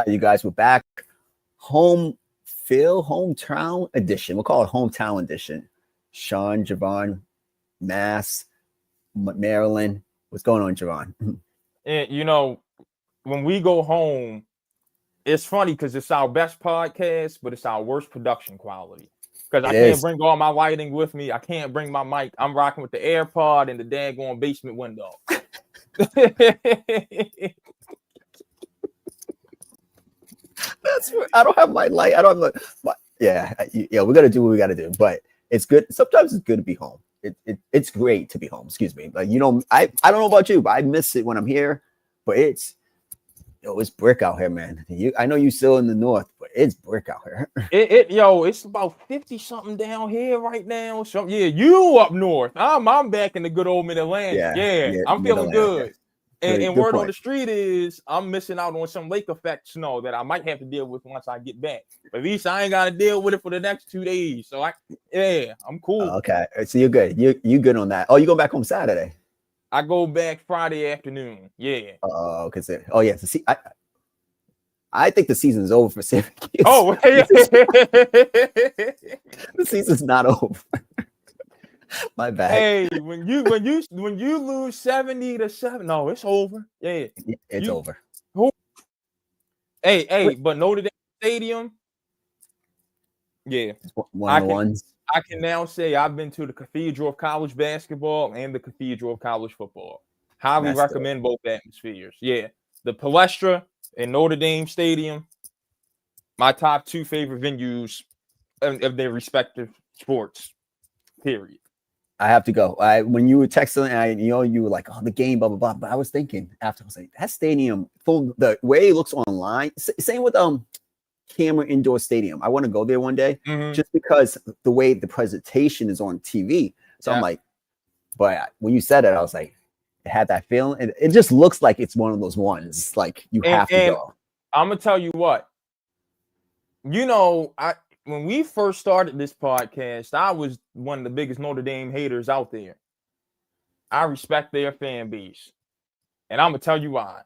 You guys, we're back. Hometown edition. We'll call it hometown edition. Sean, Javon, Mass, Maryland. What's going on, Javon? And when we go home, it's funny because it's our best podcast, but it's our worst production quality. Because I can't bring all my lighting with me. I can't bring my mic. I'm rocking with the AirPod and the daggone basement window. That's what, I don't have my light. I don't have my, yeah. We got to do what we got to do. But it's good. Sometimes it's good to be home. It's great to be home. Excuse me. Like, I don't know about you, but I miss it when I'm here. But it's brick out here, man. I know you still in the north, but it's brick out here. It's about 50 something down here right now. So you up north. I'm back in the good old Mid-Atlantic. Yeah, I'm feeling good. And word on the street is I'm missing out on some lake effect snow that I might have to deal with once I get back. But at least I ain't got to deal with it for the next 2 days. So I'm cool. Okay, so you're good. You good on that? Oh, you go back home Saturday? I go back Friday afternoon. Yeah. See, I think the season is over for Syracuse. Oh, the season's not over. My bad. Hey, when you lose 70-7, no, it's over. Yeah, it's over. Hey, but Notre Dame Stadium. Yeah, one of the ones. I can now say I've been to the Cathedral of College Basketball and the Cathedral of College Football. Highly recommend both atmospheres. Yeah, the Palestra and Notre Dame Stadium, my top 2 favorite venues of their respective sports. Period. I have to go. When you were texting, you were like, "Oh, the game, blah blah blah." But I was thinking after, I was like, "That stadium, from the way it looks online, same with Cameron Indoor Stadium. I want to go there one day, just because the way the presentation is on TV." So I'm like, but when you said it, I was like, it had that feeling, and it just looks like it's one of those ones like you have to go. I'm gonna tell you what. When we first started this podcast, I was one of the biggest Notre Dame haters out there. I respect their fan base. And I'm going to tell you why.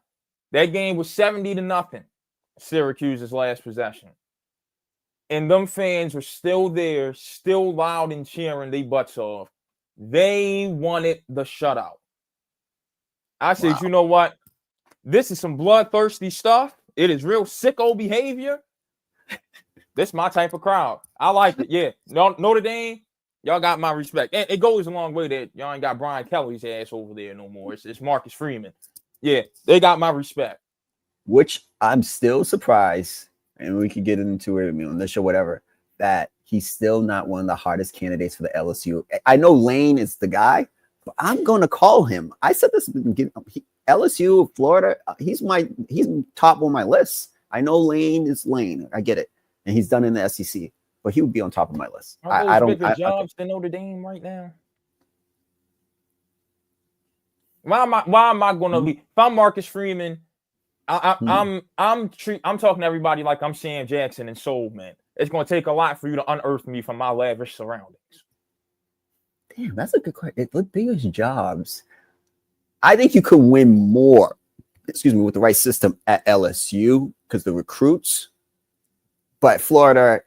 That game was 70-0, Syracuse's last possession. And them fans were still there, still loud and cheering their butts off. They wanted the shutout. I said, You know what? This is some bloodthirsty stuff. It is real sicko behavior. This is my type of crowd. I like it. Yeah. Notre Dame, y'all got my respect. And it goes a long way that y'all ain't got Brian Kelly's ass over there no more. It's Marcus Freeman. Yeah, they got my respect. Which I'm still surprised, and we could get into it on this show, whatever, that he's still not one of the hardest candidates for the LSU. I know Lane is the guy, but I'm going to call him. I said this, LSU, Florida, he's top on my list. I know Lane is Lane. I get it. And he's done in the SEC, but he would be on top of my list. I don't. Bigger jobs than Notre Dame right now. Why am I going to leave? If I'm Marcus Freeman, I'm talking to everybody like I'm Sam Jackson and Soul Man. It's going to take a lot for you to unearth me from my lavish surroundings. Damn, that's a good question. Look, biggest jobs. I think you could win more. With the right system at LSU because the recruits. But Florida,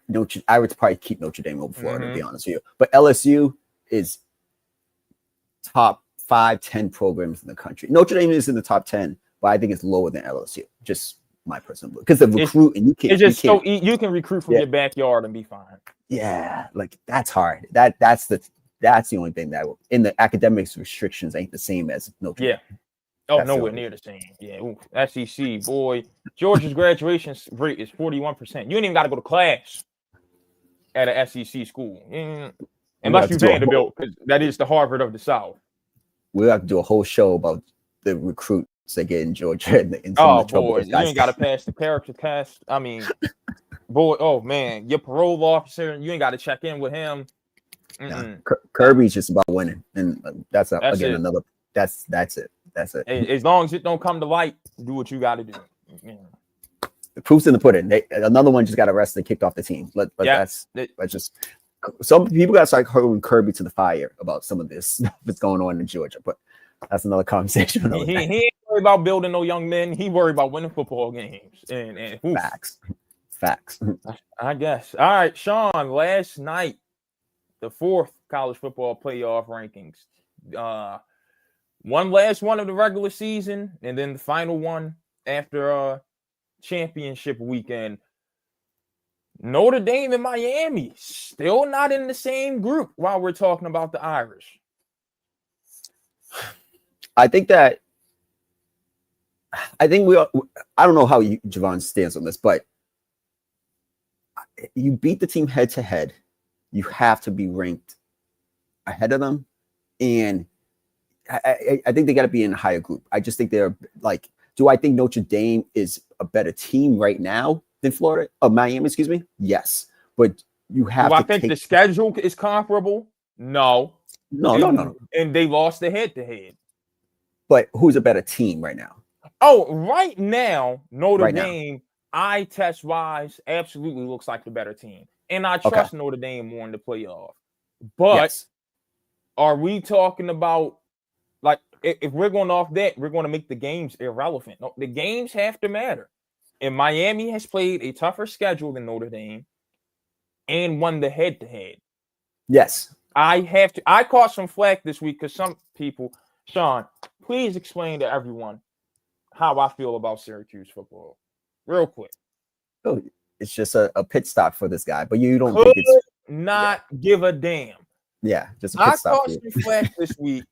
I would probably keep Notre Dame over Florida, to be honest with you. But LSU is top 5-10 programs in the country. Notre Dame is in the top 10, but I think it's lower than LSU. Just my personal because the recruit and you can't. It's just you can recruit from your backyard and be fine. Yeah, like that's hard. That's the only thing that in the academics restrictions ain't the same as Notre Dame. Yeah. Oh, that's nowhere near the same. Yeah, SEC, boy. Georgia's graduation rate is 41%. You ain't even got to go to class at an SEC school. Unless you're Vanderbilt, because that is the Harvard of the South. We'll have to do a whole show about the recruits that get in Georgia. And boy, you ain't got to pass the character test. I mean, boy, oh, man. Your parole officer, you ain't got to check in with him. Nah, Kirby's just about winning. And that's it. That's it. That's it. As long as it don't come to light, do what you got to do. Yeah. The proof's in the pudding. Another one just got arrested and kicked off the team. Let's just some people got to start holding Kirby to the fire about some of this stuff that's going on in Georgia. But that's another conversation. He ain't worry about building no young men. He worry about winning football games. And oof, Facts. I guess. All right, Sean. Last night, the fourth college football playoff rankings. One last one of the regular season, and then the final one after championship weekend. Notre Dame and Miami still not in the same group while we're talking about the Irish. I think we are, I don't know how Javon stands on this, but you beat the team head to head. You have to be ranked ahead of them. And I think they got to be in a higher group. I just think they're like, do I think Notre Dame is a better team right now than Miami, excuse me? Yes. But you have to I think the schedule is comparable. No. And they lost the head-to-head. But who's a better team right now? Oh, right now, Notre Dame, eye test wise, absolutely looks like the better team. And I trust Notre Dame more in the playoff. But are we talking about, like, if we're going off that, we're going to make the games irrelevant? No, the games have to matter. And Miami has played a tougher schedule than Notre Dame and won the head-to-head. Yes. I caught some flack this week because some people, Sean, please explain to everyone how I feel about Syracuse football. Real quick. Oh, it's just a pit stop for this guy, but you don't think it's not give a damn. Yeah, just a pit stop. I caught some flack this week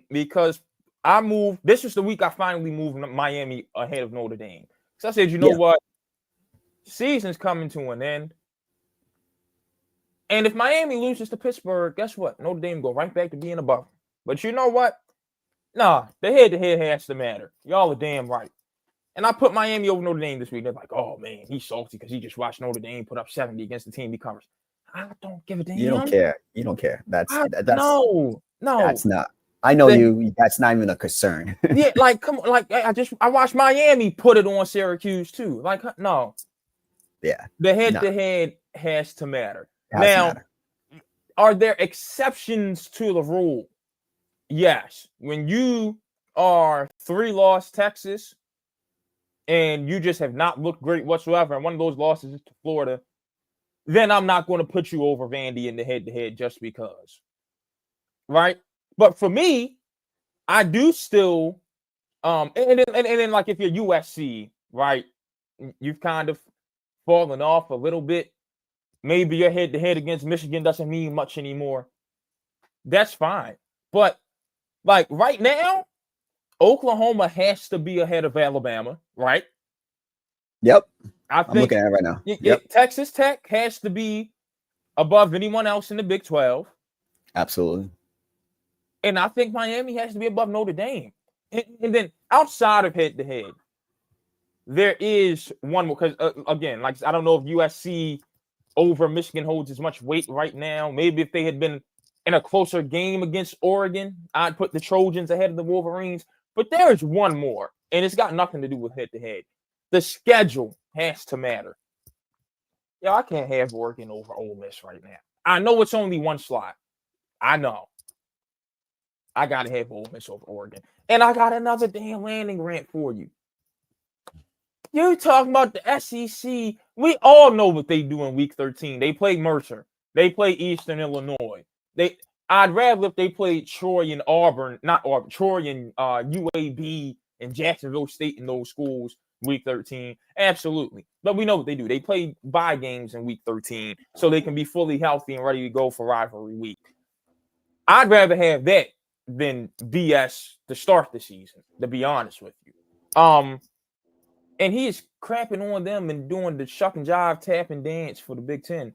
because I moved. This was the week I finally moved Miami ahead of Notre Dame. So I said, you know what? Season's coming to an end. And if Miami loses to Pittsburgh, guess what? Notre Dame go right back to being above them. But you know what? Nah, the head-to-head has to matter. Y'all are damn right. And I put Miami over Notre Dame this week. They're like, oh, man, he's salty because he just watched Notre Dame put up 70 against the team he covers. I don't give a damn. You don't care. You don't care. That's no. That's not. I know you. That's not even a concern. Yeah, like, come on. Like, I watched Miami put it on Syracuse, too. Like, no. Yeah. The head-to-head has to matter. Are there exceptions to the rule? Yes. When you are 3-loss Texas and you just have not looked great whatsoever, and one of those losses is to Florida, then I'm not going to put you over Vandy in the head-to-head just because. Right? But for me, I do still and then like if you're USC, right, you've kind of fallen off a little bit. Maybe your head-to-head against Michigan doesn't mean much anymore. That's fine. But like right now, Oklahoma has to be ahead of Alabama, right? Yep. I'm looking at it right now. Yep. Texas Tech has to be above anyone else in the Big 12. Absolutely. And I think Miami has to be above Notre Dame. And then outside of head-to-head, there is one more, because again, like I don't know if USC over Michigan holds as much weight right now. Maybe if they had been in a closer game against Oregon, I'd put the Trojans ahead of the Wolverines. But there is one more, and it's got nothing to do with head-to-head. The schedule has to matter. Yeah, I can't have Oregon over Ole Miss right now. I know it's only one slot. I know. I got to have Ole Miss over Oregon. And I got another damn landing rant for you. You talking about the SEC. We all know what they do in week 13. They play Mercer. They play Eastern Illinois. I'd rather if they played Troy and Auburn, not Auburn, Troy and UAB and Jacksonville State in those schools week 13. Absolutely. But we know what they do. They play bye games in week 13 so they can be fully healthy and ready to go for rivalry week. I'd rather have that than BS to start the season, to be honest with you. And he is crapping on them and doing the shuck and jive, tap and dance for the Big Ten.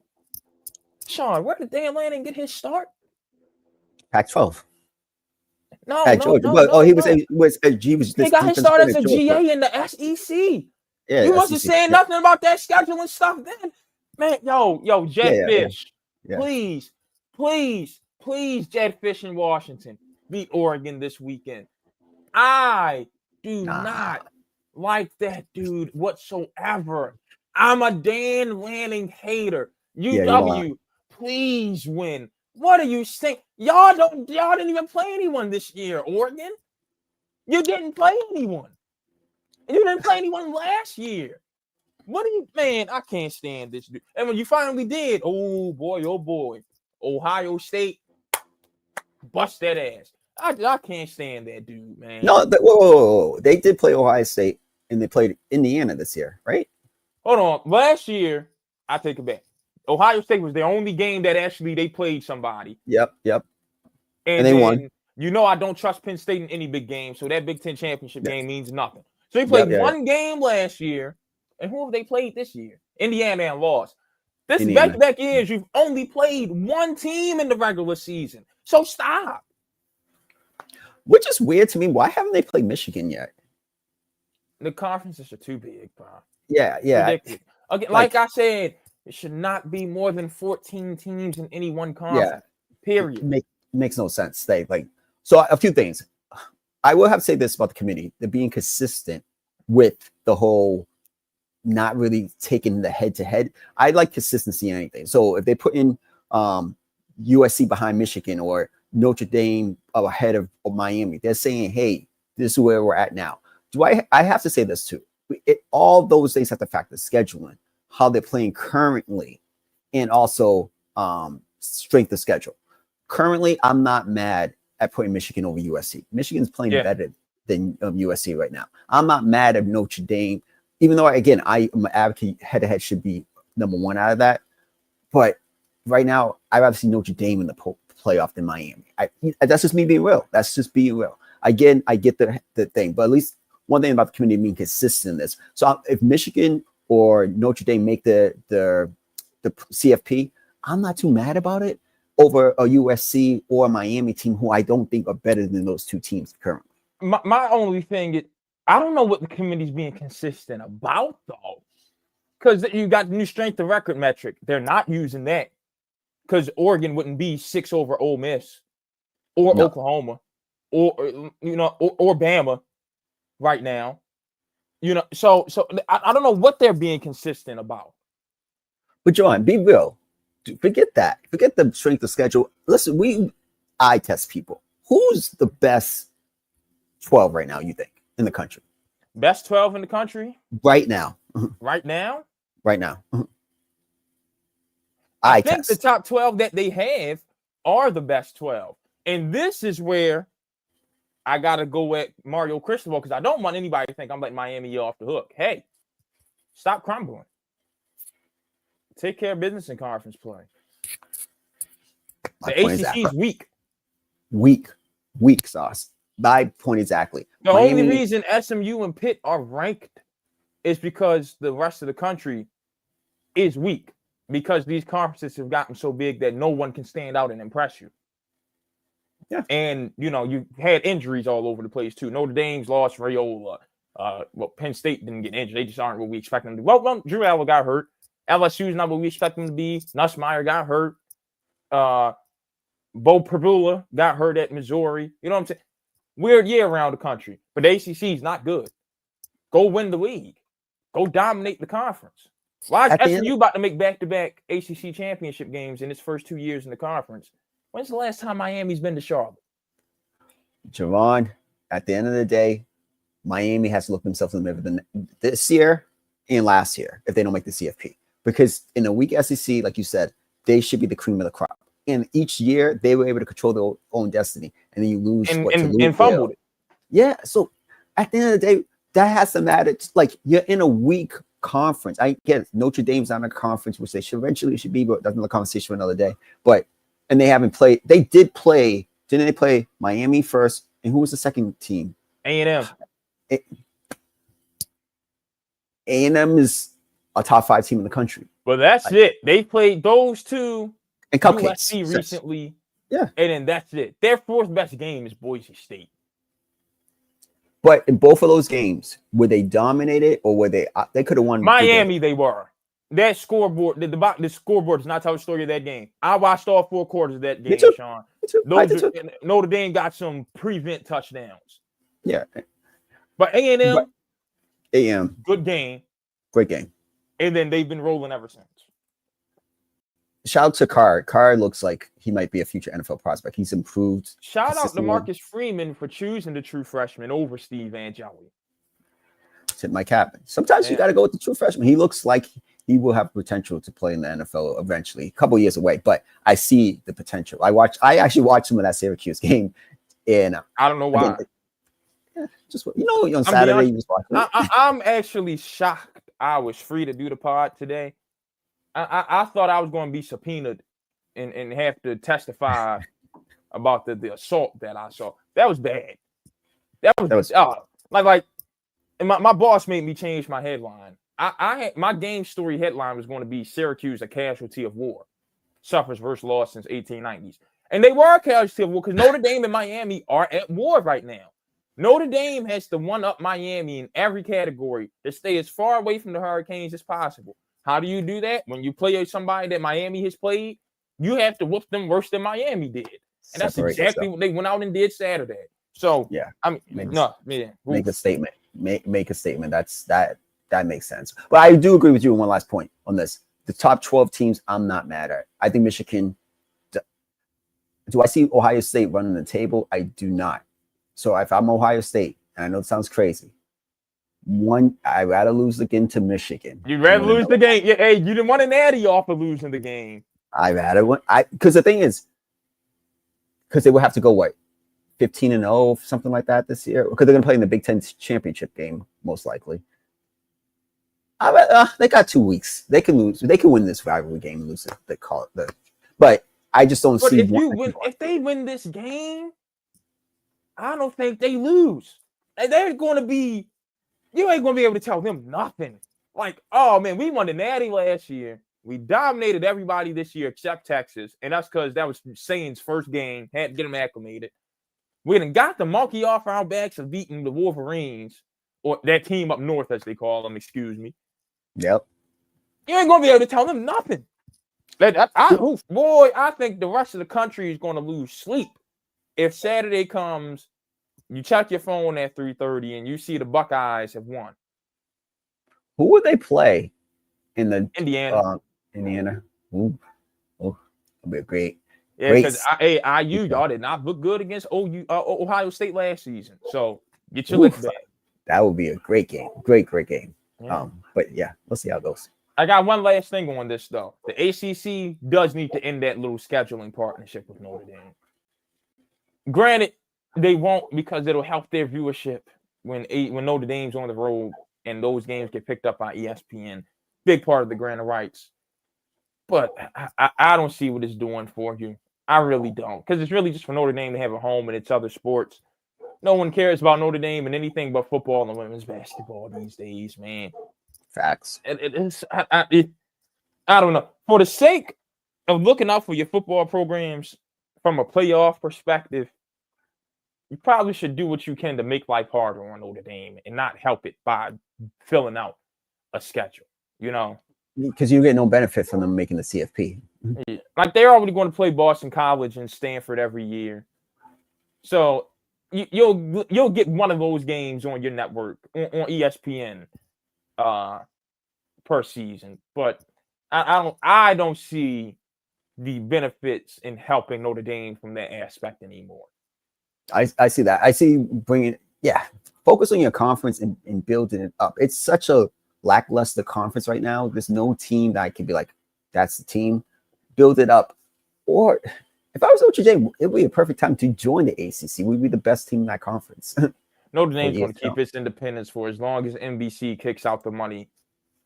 Sean, where did Dan Lanning get his start? Pac-12. No, at Georgia. He got his start as a GA in the SEC. Yeah, you wasn't saying nothing about that scheduling stuff then. Man, yo, Jed Fish. Yeah. Please, Jed Fish in Washington. Beat Oregon this weekend. I do not like that dude whatsoever. I'm a Dan Lanning hater. UW, please win. What are you saying? Y'all didn't even play anyone this year, Oregon. You didn't play anyone. You didn't play anyone last year. What do you, man? I can't stand this dude. And when you finally did, oh boy, Ohio State, bust that ass. I can't stand that dude, man. No, whoa. They did play Ohio State and they played Indiana this year, right? Hold on. Last year, I take it back. Ohio State was the only game that actually they played somebody. Yep. And they then, won. You know, I don't trust Penn State in any big game, so that Big Ten championship game means nothing. So they played one game last year, and who have they played this year? Indiana and lost. This back-to-back years, you've only played one team in the regular season. So stop. Which is weird to me. Why haven't they played Michigan yet? The conferences are too big, bro. Yeah. Ridiculous. Again, like I said, it should not be more than 14 teams in any one conference. Period. Makes no sense. So a few things. I will have to say this about the committee: they're being consistent with the whole not really taking the head-to-head. I like consistency in anything. So if they put in USC behind Michigan or Notre Dame ahead of Miami, they're saying, hey, this is where we're at now. I have to say this too. All those things have to factor scheduling, how they're playing currently, and also strength of schedule. Currently, I'm not mad at putting Michigan over USC. Michigan's playing better than USC right now. I'm not mad at Notre Dame, even though, again, I am an advocate head-to-head should be number one out of that. But right now, I'd rather see Notre Dame in the playoff than Miami. That's just me being real. That's just being real. Again, I get the thing, but at least one thing about the community being consistent in this. So if Michigan or Notre Dame make the CFP, I'm not too mad about it over a USC or a Miami team who I don't think are better than those two teams currently. My only thing is, I don't know what the committee's being consistent about, though. Because you got the new strength of record metric. They're not using that. Because Oregon wouldn't be 6 over Ole Miss or Oklahoma or Bama right now. So I don't know what they're being consistent about. But John, be real. Forget that. Forget the strength of schedule. Listen, eye test people. Who's the best 12 right now, you think, in the country? Best 12 in the country? Right now. Right now? Right now. I think the top 12 that they have are the best 12. And this is where I got to go at Mario Cristobal because I don't want anybody to think I'm letting Miami off the hook. Hey, stop crumbling. Take care of business in conference play. The ACC is weak. Weak sauce. My point exactly. The only reason SMU and Pitt are ranked is because the rest of the country is weak. Because these conferences have gotten so big that no one can stand out and impress you. Yeah. And, you had injuries all over the place, too. Notre Dame's lost Raiola. Penn State didn't get injured. They just aren't what we expect them to be. Well, Drew Allen got hurt. LSU's not what we expect them to be. Nussmeier got hurt. Bo Prabula got hurt at Missouri. You know what I'm saying? Weird year around the country. But the ACC is not good. Go win the league. Go dominate the conference. Why is SMU about to make back-to-back ACC championship games in its first 2 years in the conference? When's the last time Miami's been to Charlotte? Javon, at the end of the day, Miami has to look themselves in the mirror this year and last year if they don't make the CFP. Because in a weak SEC, like you said, they should be the cream of the crop. And each year, they were able to control their own destiny. And then you lose. And fumbled it. Yeah. So at the end of the day, that has to matter. It's like you're in a weak conference. I get it. Notre Dame's not in a conference, which they should be, but that's another conversation for another day. And they haven't played. They did play. Didn't they play Miami first? And who was the second team? A&M. A&M is a top 5 team in the country. Well, that's it. They played those two and cupcakes USC recently. Yeah. And then that's it. Their fourth best game is Boise State. But in both of those games, were they dominated or were they could have won? Miami, they were. That scoreboard, the scoreboard does not tell the story of that game. I watched all 4 quarters of that game, Sean. Notre Dame got some prevent touchdowns. Yeah. But A&M, good game. Great game. And then they've been rolling ever since. shout out to Carr. Carr looks like he might be a future NFL prospect. He's improved. Shout out to consistently. Marcus Freeman for choosing the true freshman over Steve Angeli. Tip my cap. Sometimes you Yeah. got to go with the true freshman. He looks like he will have potential to play in the NFL eventually, a couple years away. But I see the potential. I actually watched some of that Syracuse game, and I don't know why. again, just on I'm Saturday beyond- you just watch it. I'm actually shocked I was free to do the pod today. I thought I was going to be subpoenaed and have to testify about the assault that I saw. That was bad. That was like and my boss made me change my headline. I had my game story headline was going to be Syracuse, a casualty of war, suffers versus loss since 1890s. And they were a casualty of war because Notre Dame and Miami are at war right now. Notre Dame has to one-up Miami in every category to stay as far away from the Hurricanes as possible. How do you do that? When you play somebody that Miami has played, you have to whoop them worse than Miami did. And that's exactly what they went out and did Saturday. So, yeah, I mean, make a statement. Make a statement. That makes sense. But I do agree with you on one last point on this. The top 12 teams, I'm not mad at. I think Michigan. Do I see Ohio State running the table? I do not. So if I'm Ohio State, and I know it sounds crazy, I'd rather lose again to Michigan. You'd rather lose the game. Yeah, hey, you didn't want an Natty off of losing the game. I'd rather because the thing is, because they would have to go 15-0, something like that this year, because they're going to play in the Big Ten championship game most likely. They got 2 weeks. They can lose. They can win this rivalry game and lose it. They call it but I just don't see. If they win this game, I don't think they lose. And they're going to be. You ain't going to be able to tell them nothing. Like, oh man, we won the Natty last year. We dominated everybody this year except Texas, and that's because that was Saints' first game. Had to get them acclimated. We done got the monkey off our backs of beating the Wolverines, or that team up north, as they call them. Excuse me. Yep. You ain't gonna be able to tell them nothing. I think the rest of the country is gonna lose sleep if Saturday comes. You check your phone at 3:30 and you see the Buckeyes have won. Who would they play in the Indiana? Indiana. Ooh, that'll be a great. Yeah, because IU y'all did not look good against Ohio State last season. So get your licks back. That would be a great game. Great game. Yeah. But yeah, let's see how it goes. I got one last thing on this though. The ACC does need to end that little scheduling partnership with Notre Dame. Granted, they won't because it'll help their viewership when Notre Dame's on the road and those games get picked up by ESPN. Big part of the grant of rights. But I don't see what it's doing for you. I really don't. Because it's really just for Notre Dame to have a home in its other sports. No one cares about Notre Dame and anything but football and women's basketball these days, man. Facts. I don't know. For the sake of looking out for your football programs from a playoff perspective, you probably should do what you can to make life harder on Notre Dame and not help it by filling out a schedule, Because you get no benefit from them making the CFP. Like they're already going to play Boston College and Stanford every year. So you'll get one of those games on your network on ESPN per season. But I don't see the benefits in helping Notre Dame from that aspect anymore. I see that. I see focus on your conference and building it up. It's such a lackluster conference right now. There's no team that I could be like, that's the team. Build it up. Or if I was Notre Dame, it would be a perfect time to join the ACC. We'd be the best team in that conference. Notre Dame's going to keep its independence for as long as NBC kicks out the money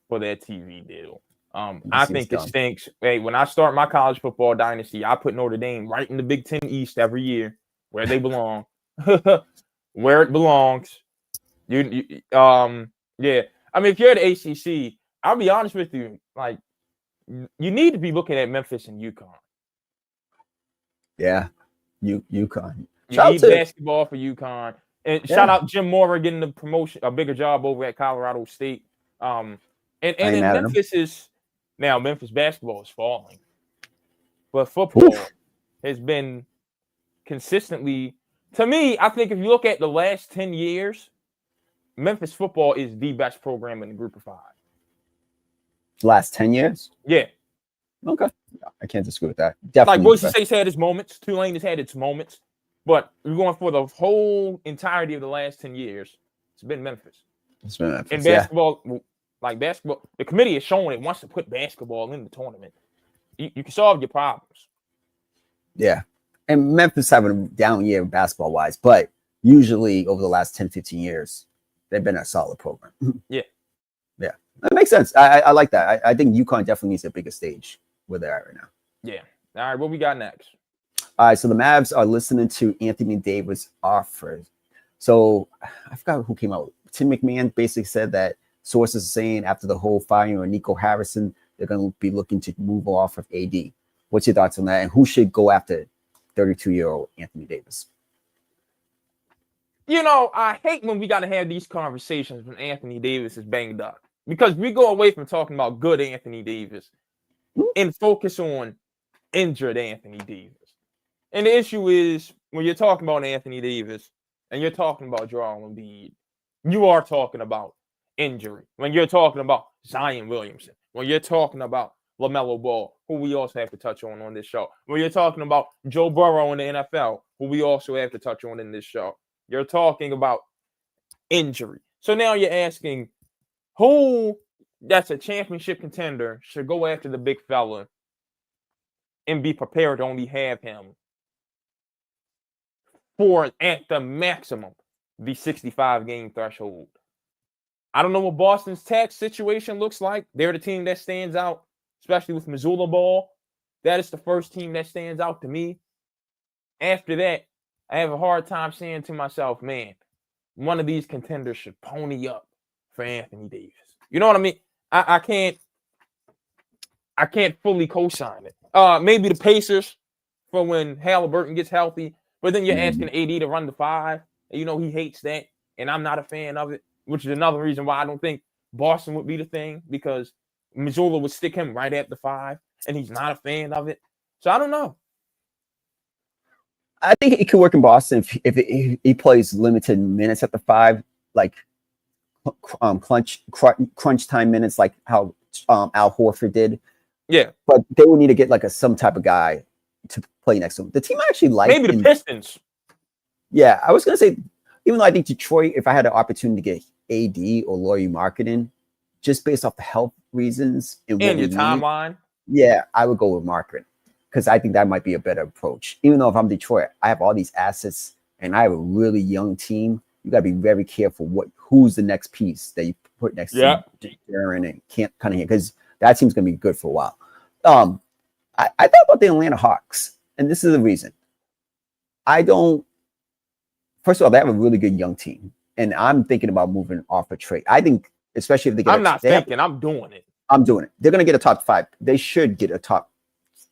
for their TV deal. I think it stinks. Hey, when I start my college football dynasty, I put Notre Dame right in the Big Ten East every year where they belong. Where it belongs. Yeah. I mean, if you're at the ACC, I'll be honest with you. Like, you need to be looking at Memphis and UConn. Yeah, UConn. You need basketball for UConn. And shout out Jim Mora getting the promotion, a bigger job over at Colorado State. And then Memphis basketball is falling. But football has been consistently, to me, I think if you look at the last 10 years, Memphis football is the best program in the group of five. Last 10 years? Yeah. Okay. I can't disagree with that. Like Definitely. Boise State's had its moments. Tulane has had its moments. But we're going for the whole entirety of the last 10 years. It's been Memphis. It's been Memphis, in basketball, like basketball, the committee has shown it wants to put basketball in the tournament. You can solve your problems. Yeah. And Memphis having a down year basketball wise, but usually over the last 10, 15 years, they've been a solid program. Yeah. Yeah. That makes sense. I like that. I think UConn definitely needs a bigger stage where they're at right now. Yeah. All right. What we got next? All right. So the Mavs are listening to Anthony Davis' offer. So I forgot who came out. Tim McMahon basically said that sources are saying after the whole firing of Nico Harrison, they're going to be looking to move off of AD. What's your thoughts on that? And who should go after 32-year-old Anthony Davis? You know, I hate when we got to have these conversations when Anthony Davis is banged up because we go away from talking about good Anthony Davis and focus on injured Anthony Davis. And the issue is when you're talking about Anthony Davis and you're talking about Joel Embiid, you are talking about injury. When you're talking about Zion Williamson, when you're talking about LaMelo Ball, who we also have to touch on this show. When you're talking about Joe Burrow in the NFL, who we also have to touch on in this show. You're talking about injury. So now you're asking who that's a championship contender should go after the big fella and be prepared to only have him for at the maximum the 65 game threshold. I don't know what Boston's tax situation looks like. They're the team that stands out, especially with Missoula Ball. That is the first team that stands out to me. After that, I have a hard time saying to myself, man, one of these contenders should pony up for Anthony Davis. You know what I mean? I can't fully co-sign it. Maybe the Pacers for when Halliburton gets healthy, but then you're asking AD to run the 5. And you know he hates that, and I'm not a fan of it, which is another reason why I don't think Boston would be the thing, because Missoula would stick him right at the 5, and he's not a fan of it. So I don't know. I think it could work in Boston if he plays limited minutes at the 5, like crunch time minutes, like how Al Horford did. Yeah, but they would need to get like some type of guy to play next to him. The team I actually like, maybe the Pistons. Yeah, I was gonna say, even though I think Detroit, if I had an opportunity to get AD or Lauri Markkanen, just based off the health reasons and your timeline, yeah, I would go with Markkanen because I think that might be a better approach. Even though if I'm Detroit, I have all these assets and I have a really young team. You gotta be very careful who's the next piece that you put next to Darren and can't kind of because that team's gonna be good for a while. I thought about the Atlanta Hawks, and this is the reason. First of all, they have a really good young team, and I'm thinking about moving off a trade. I think, especially if they get I'm doing it. I'm doing it. They're going to get a top 5. They should get a top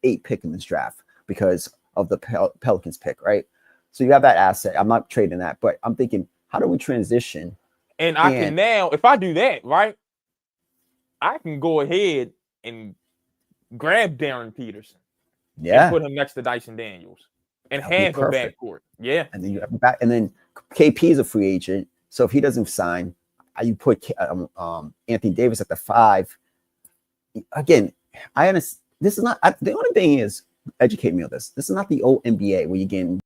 8 pick in this draft because of the Pelicans pick, right? So you have that asset. I'm not trading that, but I'm thinking, how do we transition? And I can now, if I do that, right, I can go ahead and grab Darren Peterson. Yeah. And put him next to Dyson Daniels. And have a backcourt. Yeah. And then you have back, and then KP is a free agent. So if he doesn't sign, you put Anthony Davis at the 5. Again, I understand. This is not the only thing is educate me on this. This is not the old NBA where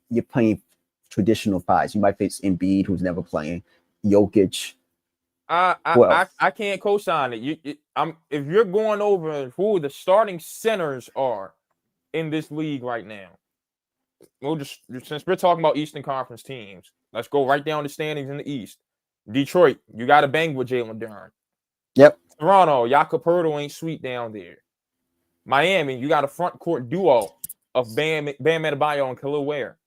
you're playing traditional 5s. You might face Embiid, who's never playing, Jokic. I can't co-sign it. If you're going over who the starting centers are in this league right now, we'll just since we're talking about Eastern Conference teams, let's go right down the standings in the East. Detroit, you got to bang with Jalen Duren. Yep. Toronto, Jakob Poeltl ain't sweet down there. Miami, you got a front court duo of Bam Adebayo and Khalil Ware.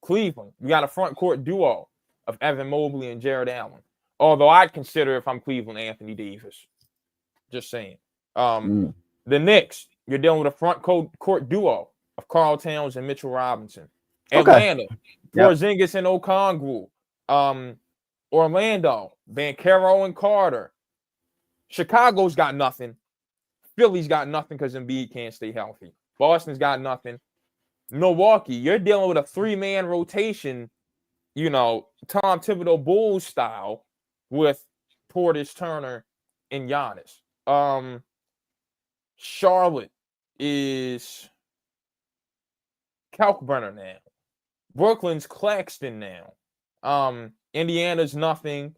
Cleveland, you got a front court duo of Evan Mobley and Jared Allen. Although I'd consider, if I'm Cleveland, Anthony Davis. Just saying. The Knicks, you're dealing with a front court duo of Karl Towns and Mitchell Robinson. Atlanta, Porzingis and Okongwu. Orlando, Banchero and Carter. Chicago's got nothing. Philly's got nothing because Embiid can't stay healthy. Boston's got nothing. Milwaukee, you're dealing with a 3-man rotation, Tom Thibodeau Bulls style with Portis, Turner, and Giannis. Charlotte is Kalkbrenner now. Brooklyn's Claxton now. Indiana's nothing.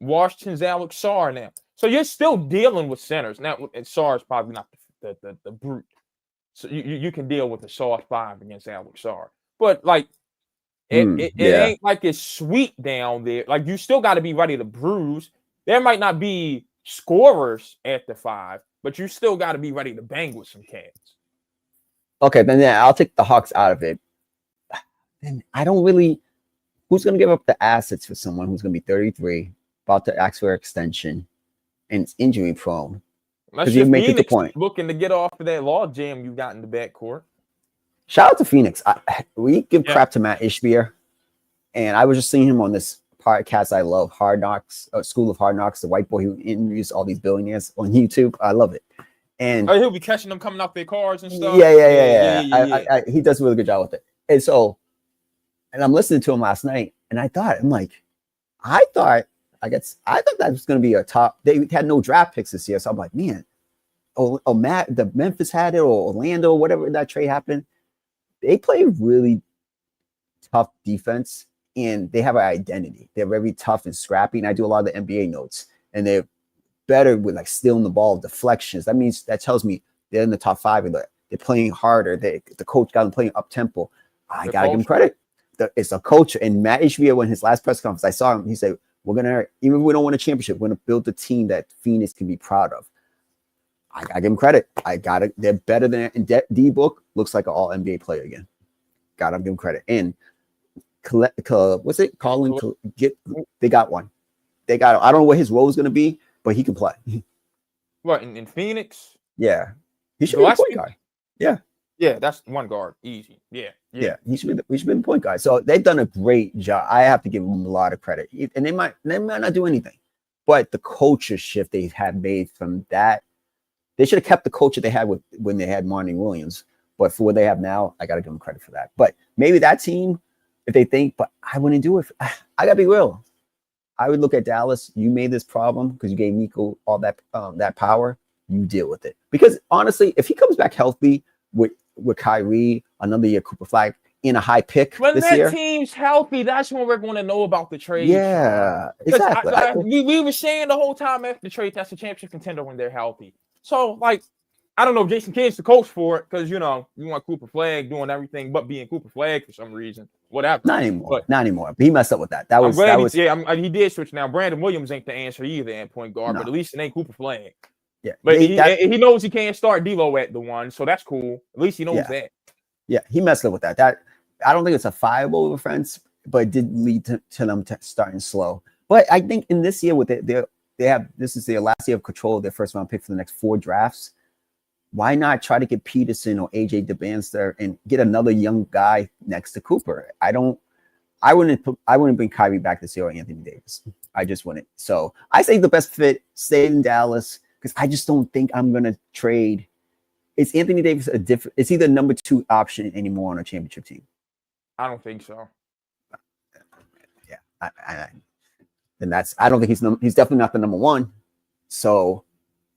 Washington's Alex Sarr now. So you're still dealing with centers. Now, and Sarr's probably not the brute. So you can deal with the Sarr 5 against Alex Sarr. But like it ain't like it's sweet down there. Like you still got to be ready to bruise. There might not be scorers at the 5, but you still got to be ready to bang with some cats. Okay, then I'll take the Hawks out of it. And I don't really. Who's going to give up the assets for someone who's going to be 33, about to ask for extension, and it's injury prone? Because you make it the point. Looking to get off of that log jam you got in the backcourt. Shout out to Phoenix. We give crap to Matt Ishbia, and I was just seeing him on this podcast I love, Hard Knocks, School of Hard Knocks, the white boy who interviews all these billionaires on YouTube. I love it. And he'll be catching them coming off their cars and stuff. Yeah. He does a really good job with it. And so, and I'm listening to him last night, and I thought that was going to be a top. They had no draft picks this year, so I'm like, man, Matt, the Memphis had it, or Orlando, whatever that trade happened. They play really tough defense, and they have an identity. They're very tough and scrappy, and I do a lot of the NBA notes, and they're better with like stealing the ball, deflections. That tells me they're in the top 5. They're playing harder. The coach got them playing up tempo. I gotta give him credit. It's a coach, and Matt Ishbia, when his last press conference, I saw him. He said, "We're gonna, even if we don't win a championship, we're gonna build a team that Phoenix can be proud of." I give him credit. They're better than D-Book. Looks like an all NBA player again. Gotta give him credit. And what's it? They got one. They got. I don't know what his role is gonna be, but he can play. What in Phoenix? Yeah, he should be a point guard. Yeah, that's one guard, easy. Yeah. He should be the point guard. So they've done a great job. I have to give them a lot of credit. And they might not do anything, but the culture shift they have made from that. They should have kept the culture they had when they had Martin Williams, but for what they have now, I got to give them credit for that. But maybe that team, if they think, but I wouldn't do it. I got to be real. I would look at Dallas. You made this problem because you gave Nico all that power. You deal with it. Because honestly, if he comes back healthy with Kyrie, another year, Cooper Flag in a high pick when this that year, team's healthy, that's when we're going to know about the trade. Yeah, exactly. We were saying the whole time after the trade, that's a championship contender when they're healthy. So, like, I don't know if Jason Kidd's the coach for it because, you want Cooper Flag doing everything but being Cooper Flag for some reason. Whatever. Not anymore. But he messed up with that. He did switch now. Brandon Williams ain't the answer either at point guard, but at least it ain't Cooper Flag. Yeah. But he knows he can't start D'Lo at the 1, so that's cool. At least he knows that. Yeah, he messed up with that. I don't think it's a fireable offense, but it did lead to them starting slow. But I think in this year with this is their last year of control of their first round pick for the next 4 drafts. Why not try to get Peterson or AJ DeBanster and get another young guy next to Cooper? I wouldn't bring Kyrie back this year or Anthony Davis. I just wouldn't. So I say the best fit stayed in Dallas because I just don't think I'm gonna trade. Is Anthony Davis is he the number 2 option anymore on a championship team? I don't think so. Yeah, I don't think he's definitely not the number 1. So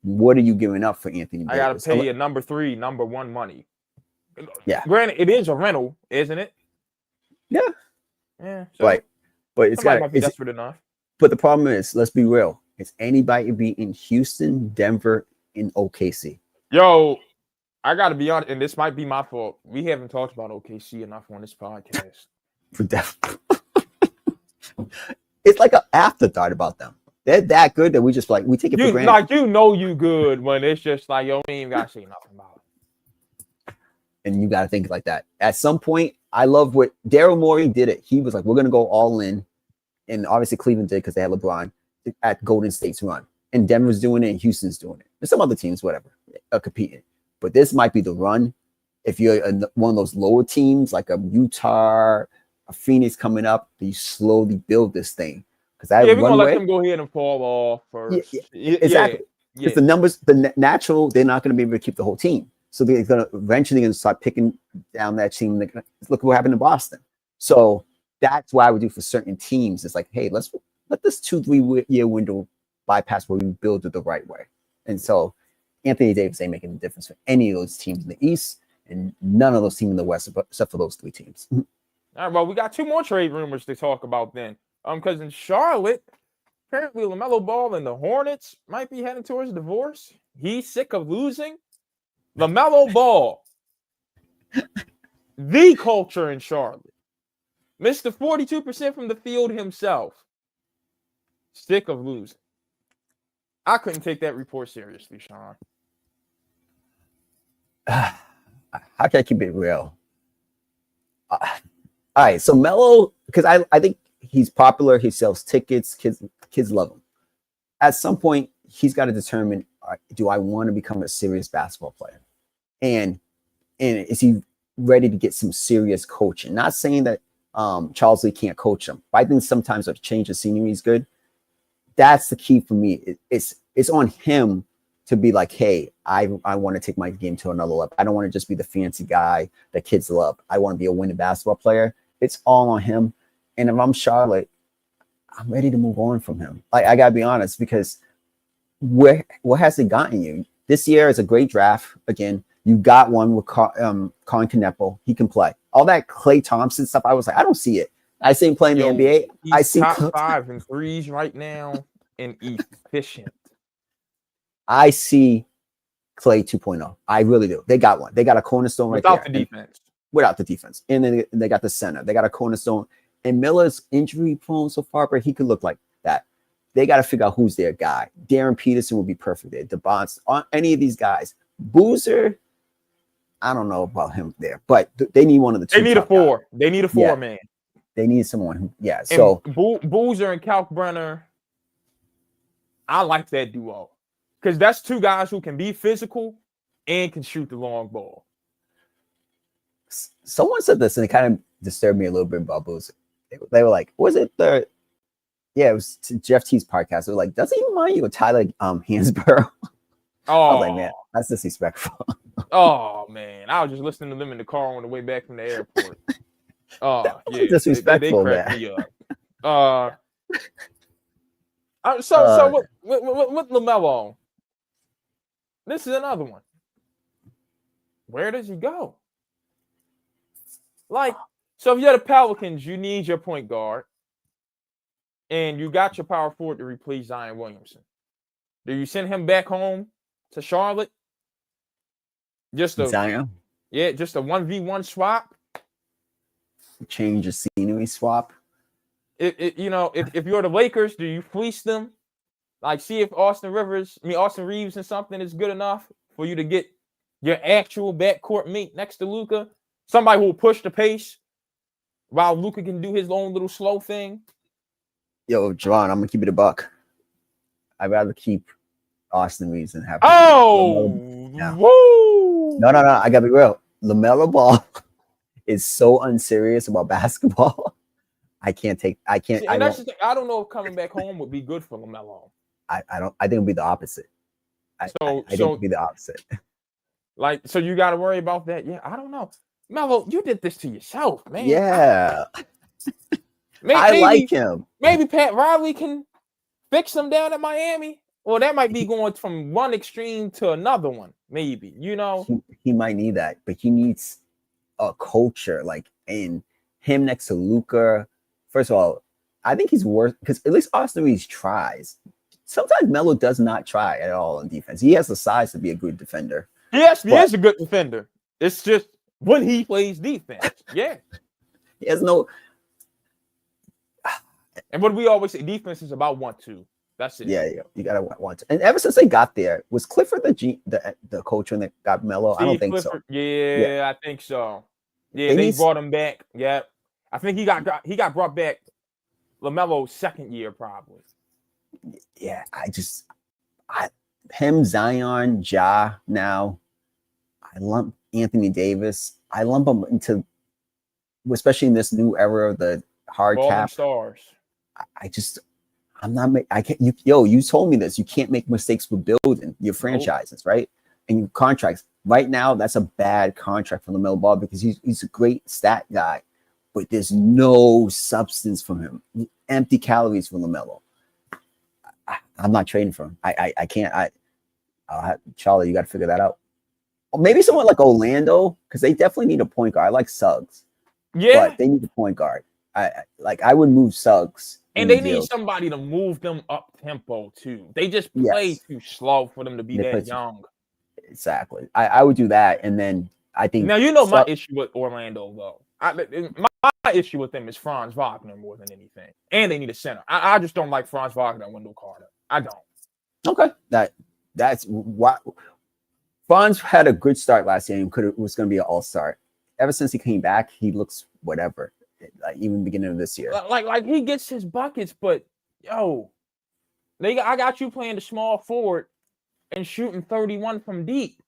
what are you giving up for Anthony Davis? I got to pay you number 3, number 1 money. Yeah. Granted, it is a rental, isn't it? Yeah. Yeah. So right. But it's got might be desperate enough. But the problem is, let's be real. It's anybody be in Houston, Denver, and OKC. Yo, I got to be honest, and this might be my fault. We haven't talked about OKC enough on this podcast. It's like an afterthought about them. They're that good that we just we take it for granted. Like you good when it's just like, yo, we ain't got to say nothing about it. And you got to think like that. At some point, I love what Daryl Morey did it. He was like, we're going to go all in. And obviously Cleveland did because they had LeBron at Golden State's run. And Denver's doing it and Houston's doing it. There's some other teams, whatever, are competing. But this might be the run. If you're one of those lower teams, like a Utah, a Phoenix coming up, you slowly build this thing. Because we're going to let them go ahead and fall off first. Exactly. Because the numbers, the natural, they're not going to be able to keep the whole team. So they're going to eventually start picking down that team. Look what happened in Boston. So that's why I would do for certain teams. It's like, hey, let this 2-3 year window bypass where we build it the right way. And so Anthony Davis ain't making a difference for any of those teams in the East and none of those teams in the West, except for those 3 teams. All right, well, we got 2 more trade rumors to talk about then. Because in Charlotte, apparently LaMelo Ball and the Hornets might be heading towards divorce. He's sick of losing. LaMelo Ball, the culture in Charlotte, Mr. 42% from the field himself, sick of losing. I couldn't take that report seriously, Sean. How can I keep it real? All right, so Melo, because I think he's popular. He sells tickets. Kids love him. At some point, he's got to determine: do I want to become a serious basketball player? And is he ready to get some serious coaching? Not saying that Charles Lee can't coach him, but I think sometimes a change of scenery is good. That's the key for me. It's on him to be like, hey, I want to take my game to another level. I don't want to just be the fancy guy that kids love. I want to be a winning basketball player. It's all on him. And if I'm Charlotte, I'm ready to move on from him. Like, I gotta be honest, because what has it gotten you? This year is a great draft. Again, you got one with Colin Kneppel. He can play. All that Klay Thompson stuff, I was like, I don't see it. I see him playing in the NBA. I see top 5 in threes right now and efficient. I see Klay 2.0. I really do. They got one. They got a cornerstone right without there. The defense. Without the defense. And then they got the center. They got a cornerstone. And Miller's injury prone so far, but he could look like that. They got to figure out who's their guy. Darren Peterson would be perfect there. DeBonce, any of these guys. Boozer, I don't know about him there, but they need one of the 2. They need a 4. Guys. They need a 4 man. They need someone who, yeah. And so Boozer and Kalkbrenner, I like that duo because that's 2 guys who can be physical and can shoot the long ball. Someone said this, and it kind of disturbed me a little bit about Boozer. They were like, was it it was Jeff T's podcast. They were like, doesn't he remind you of Tyler Hansborough? Oh, I was like, man, that's disrespectful. Oh man, I was just listening to them in the car on the way back from the airport. Oh yeah, disrespectful. They cracked me up. So with LaMelo, this is another one. Where does he go? Like, so if you're the Pelicans, you need your point guard, and you got your power forward to replace Zion Williamson. Do you send him back home to Charlotte? Just a Zion? Yeah, just a 1v1 swap. Change of scenery swap. If you're the Lakers, do you fleece them? Like, see if Austin Reeves and something is good enough for you to get your actual backcourt mate next to Luka. Somebody who will push the pace while Luka can do his own little slow thing. Yo, Javon, I'm gonna keep it a buck. I'd rather keep Austin Reeves and have. Oh, woo! No. I gotta be real. LaMelo Ball is so unserious about basketball. I can't. See, I don't know if coming back home would be good for LaMelo. I think it'll be the opposite. I think it'll be the opposite. Like, so you got to worry about that. Yeah, I don't know. Melo, you did this to yourself, man. Yeah. I like him. Maybe Pat Riley can fix him down at Miami. Well, that might be going from one extreme to another one, maybe. He might need that, but he needs a culture, and him next to Luka. First of all, I think he's worth, because at least Austin Reeves tries. Sometimes Melo does not try at all on defense. He has the size to be a good defender. He is a good defender. It's just when he plays defense. Yeah. He has no. And what we always say, defense is about 1-2. That's it. Yeah, you gotta want to. And ever since they got there, was Clifford the coach when they got Melo? I don't think Clifford, so. Yeah, I think so. Yeah, they brought him back. Yeah, I think he got brought back. LaMelo's second year, probably. Yeah, him, Zion, Ja. Now, I lump Anthony Davis. I lump them into, especially in this new era of the hard cap. Stars. I'm not. I can't. You told me this. You can't make mistakes with building your franchises, right? And your contracts. Right now, that's a bad contract for LaMelo Ball because he's a great stat guy, but there's no substance from him. Empty calories for LaMelo. I'm not trading for him. I can't. Charlie, you got to figure that out. Or maybe someone like Orlando, because they definitely need a point guard. I like Suggs, Yeah, but they need a point guard. I would move Suggs and in the they need deal. somebody to move them up tempo too. They just play Yes, too slow for them to be they play that young. exactly. I would do that, and then I think Now you know my issue with Orlando though. My issue with them is Franz Wagner more than anything, and they need a center. I just don't like Franz Wagner and Wendell Carter. I don't. okay. That's what Franz had a good start last year and was going to be an all-star. Ever since he came back, he looks whatever. Like even beginning of this year. Like he gets his buckets, but yo, I got you playing the small forward and shooting 31 from deep,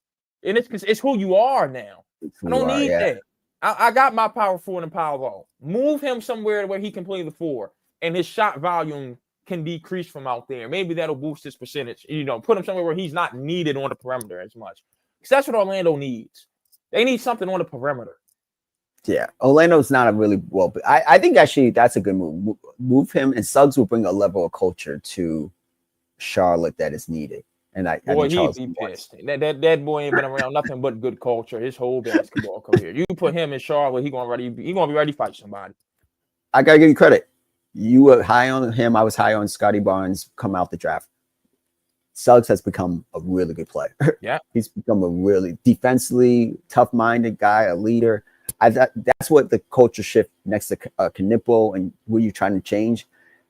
and it's who you are now. I don't need that. I got my power forward and power low. Move him somewhere where he can play the four, and his shot volume can decrease from out there. Maybe that'll boost his percentage. Put him somewhere where he's not needed on the perimeter as much. Because that's what Orlando needs. They need something on the perimeter. Yeah, Orlando's not a really well, but I think actually that's a good move. Move him, and Suggs will bring a level of culture to Charlotte that is needed. And boy, he'd be pissed. That boy ain't been around nothing but good culture his whole basketball career. You put him in Charlotte, he gonna be ready to fight somebody. I gotta give you credit. You were high on him. I was high on Scotty Barnes come out the draft. Suggs has become a really good player. Yeah, he's become a really defensively tough-minded guy, a leader. That's what the culture shift next to Knipple and what you're trying to change.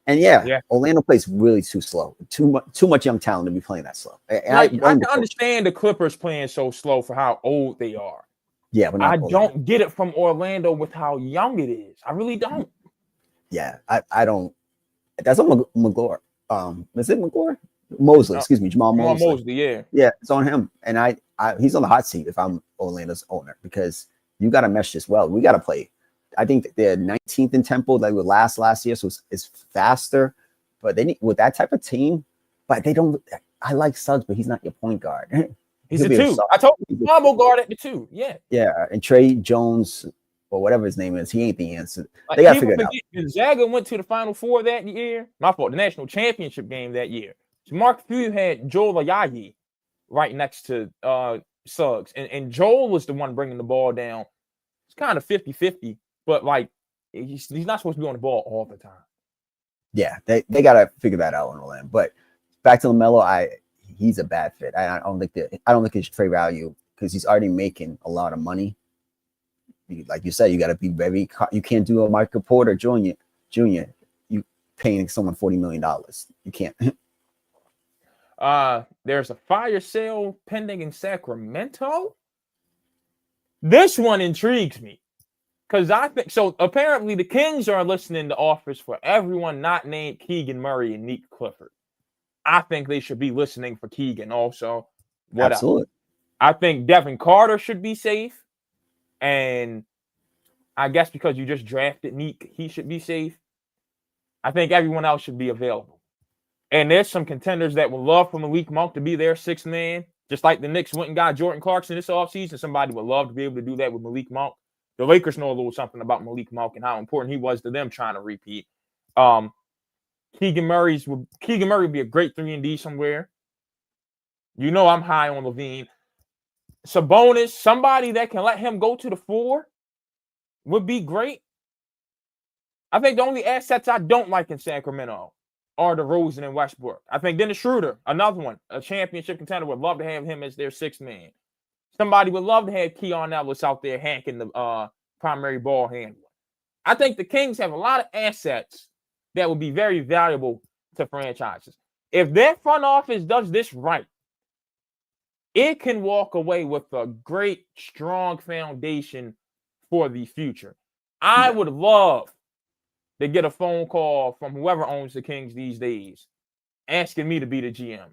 And yeah, Orlando plays really too slow. Too much young talent to be playing that slow. And I can understand the Clippers playing so slow for how old they are. Yeah, but I don't get it from Orlando with how young it is. I really don't. Yeah, I don't. That's on McGlure. Is it McGlure? Mosley, excuse me, Jamal Mosley. Yeah, it's on him. And he's on the hot seat if I'm Orlando's owner, because you got to mesh this well. We got to play. I think they're 19th in tempo. They were last year, so it's faster. But they need with that type of team. But they don't. I like Suggs, but he's not your point guard. He's a two. I told you, combo guard at the two. Yeah. Yeah, and Trey Jones or whatever his name is, he ain't the answer. They got to figure it out. Gonzaga went to the Final Four that year. My fault. The national championship game that year. So Mark Few had Joel Ayayi right next to Suggs, and Joel was the one bringing the ball down. It's kind of 50-50, but like he's not supposed to be on the ball all the time. Yeah, they got to figure that out on Orlando. But back to LaMelo, he's a bad fit. I don't think his trade value, because he's already making a lot of money. Like you said, you got to be very. You can't do a Michael Porter Jr. You paying someone $40 million. You can't. There's a fire sale pending in Sacramento. This one intrigues me because I think so. Apparently, the Kings are listening to offers for everyone not named Keegan Murray and Nick Clifford. I think they should be listening for Keegan also. Absolutely. I think Devin Carter should be safe. And I guess because you just drafted Neek, he should be safe. I think everyone else should be available. And there's some contenders that would love for Malik Monk to be their sixth man. Just like the Knicks went and got Jordan Clarkson this offseason. Somebody would love to be able to do that with Malik Monk. The Lakers know a little something about Malik Monk and how important he was to them trying to repeat. Keegan Murray would be a great 3-and-D somewhere. You know I'm high on Levine. Sabonis, somebody that can let him go to the 4 would be great. I think the only assets I don't like in Sacramento are DeRozan and Westbrook. I think Dennis Schroeder, another one, a championship contender, would love to have him as their sixth man. Somebody would love to have Keon Ellis out there hacking the primary ball handler. I think the Kings have a lot of assets that would be very valuable to franchises. If their front office does this right, it can walk away with a great, strong foundation for the future. I would love to get a phone call from whoever owns the Kings these days asking me to be the GM,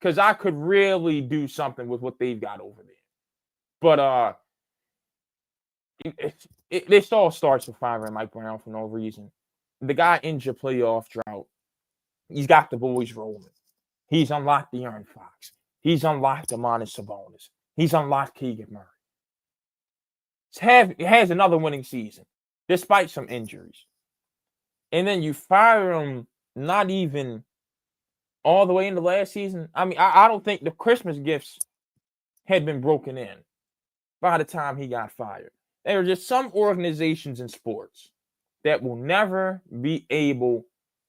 because I could really do something with what they've got over there. But this all starts with firing Mike Brown for no reason. The guy ends your playoff drought. He's got the boys rolling. He's unlocked De'Aaron Fox. He's unlocked Domantas Sabonis. He's unlocked Keegan Murray. He has another winning season, despite some injuries. And then you fire him not even all the way into last season. I mean, I don't think the Christmas gifts had been broken in by the time he got fired. There are just some organizations in sports that will never be able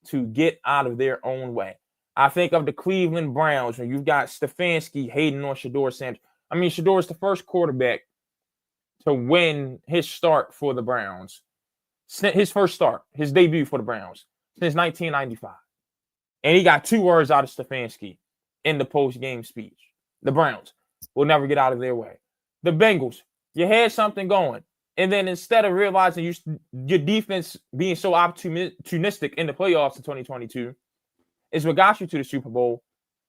to get out of their own way. I think of the Cleveland Browns when you've got Stefanski hating on Shedeur Sanders. I mean, Shedeur is the first quarterback to win his start for the Browns. His first start, his debut for the Browns since 1995. And he got 2 words out of Stefanski in the post-game speech. The Browns will never get out of their way. The Bengals, you had something going. And then instead of realizing your defense being so opportunistic in the playoffs in 2022 is what got you to the Super Bowl,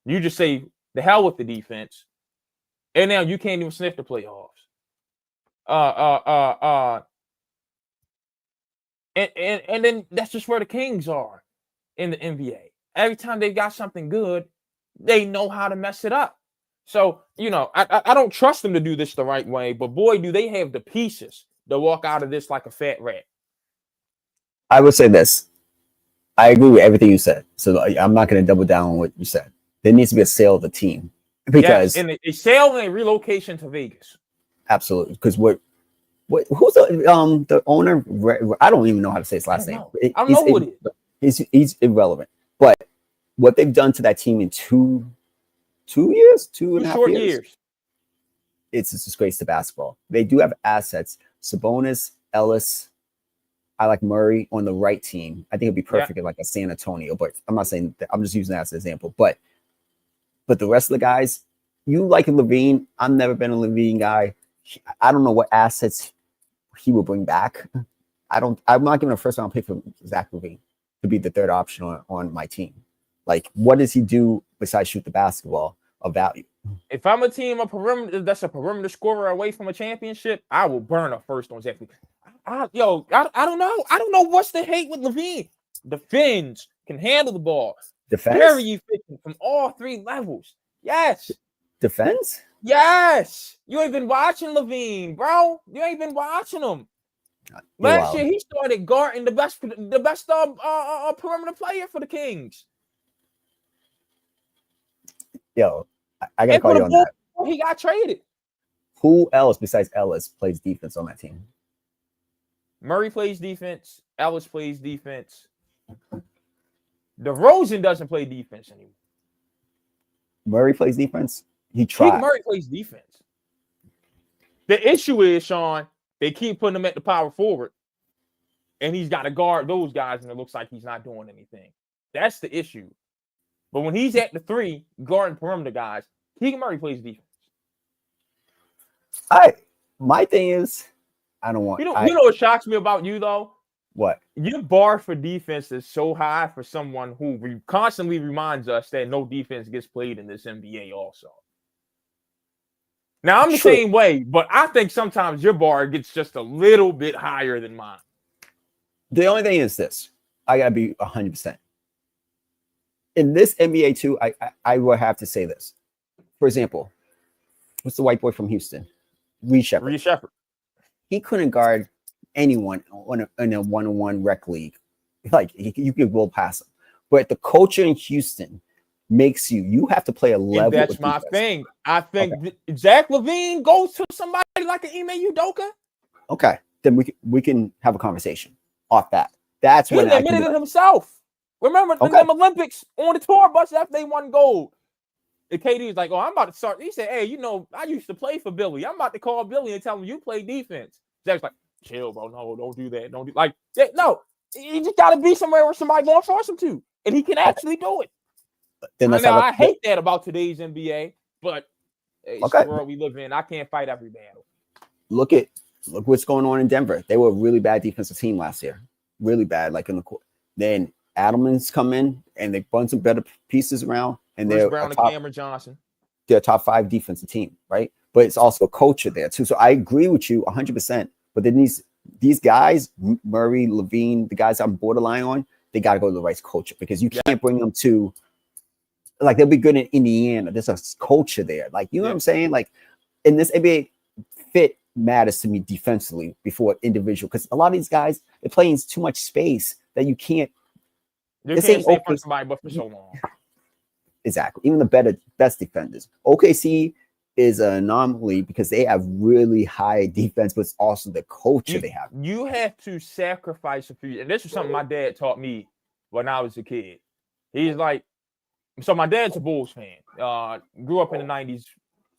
you just say, the hell with the defense. And now you can't even sniff the playoffs. And then that's just where the Kings are in the NBA. Every time they've got something good, they know how to mess it up. So, I don't trust them to do this the right way, but boy, do they have the pieces to walk out of this like a fat rat. I would say this. I agree with everything you said. So I'm not going to double down on what you said. There needs to be a sale of the team. Because and a sale and a relocation to Vegas. Absolutely. Because who's the owner? I don't even know how to say his last name. I don't know who it is. He's irrelevant. But what they've done to that team in 2 years, 2.5 years, it's a disgrace to basketball. They do have assets. Sabonis, Ellis. I like Murray on the right team. I think it'd be perfect in like a San Antonio, but I'm not saying that. I'm just using that as an example. But the rest of the guys, you like Levine. I've never been a Levine guy. I don't know what assets he will bring back. I'm not giving a first round pick for Zach LaVine to be the third option on my team. Like, what does he do besides shoot the basketball of value? If I'm a team that's a perimeter scorer away from a championship, I will burn a first on Zach LaVine. I don't know. I don't know what's the hate with LaVine. Defends, can handle the ball. Defense? Very efficient from all 3 levels. Yes. Defense? Yes. You ain't been watching LaVine, bro. You ain't been watching him. Last year, he started guarding the best perimeter player for the Kings. Yo, I gotta call you on that. He got traded. Who else besides Ellis plays defense on that team? Murray plays defense. Ellis plays defense. DeRozan doesn't play defense anymore. Murray plays defense? He tried. Murray plays defense. The issue is, Sean, they keep putting him at the power forward, and he's got to guard those guys, and it looks like he's not doing anything. That's the issue. But when he's at the 3, guarding perimeter guys, Keegan Murray plays defense. My thing is, I don't want. You know what shocks me about you though? What? Your bar for defense is so high for someone who constantly reminds us that no defense gets played in this NBA also. Now, I'm the same way, but I think sometimes your bar gets just a little bit higher than mine. The only thing is this. I got to be 100%. In this NBA too, I will have to say this. For example, what's the white boy from Houston? Reed Shepherd. He couldn't guard anyone in a one-on-one rec league. Like, you could roll past him. But the culture in Houston makes you have to play a level. And that's my thing. I think Zach LaVine goes to somebody like an Ime Udoka. Okay, then we can have a conversation off that. That's he when admitted it himself. Remember the Olympics on the tour bus after they won gold. And KD was like, "Oh, I'm about to start." He said, "Hey, I used to play for Billy. I'm about to call Billy and tell him you play defense." Zach's like, "Chill, bro. No, don't do that. Don't do like no. You just got to be somewhere where somebody going to force him to, and he can actually do it." Then I hate that about today's NBA, but it's the world we live in. I can't fight every battle. Look what's going on in Denver. They were a really bad defensive team last year. Really bad, like in the court. Then Adelman's come in and they brought some better pieces around, and Bruce Brown and Cameron Johnson. They're a top 5 defensive team, right? But it's also a culture there too. So I agree with you 100%. But then these guys, Murray, LaVine, the guys I'm borderline on, they got to go to the right culture, because you can't bring them to, like, they'll be good in Indiana. There's a culture there. Like, you know what I'm saying? Like, in this NBA, fit matters to me defensively before individual, because a lot of these guys, they're playing too much space that you can't. You can't stay for somebody but for so long. exactly. Even the best defenders. OKC is an anomaly because they have really high defense, but it's also the culture they have. You have to sacrifice a few. And this is something my dad taught me when I was a kid. He's like, so my dad's a Bulls fan. Grew up in the 90s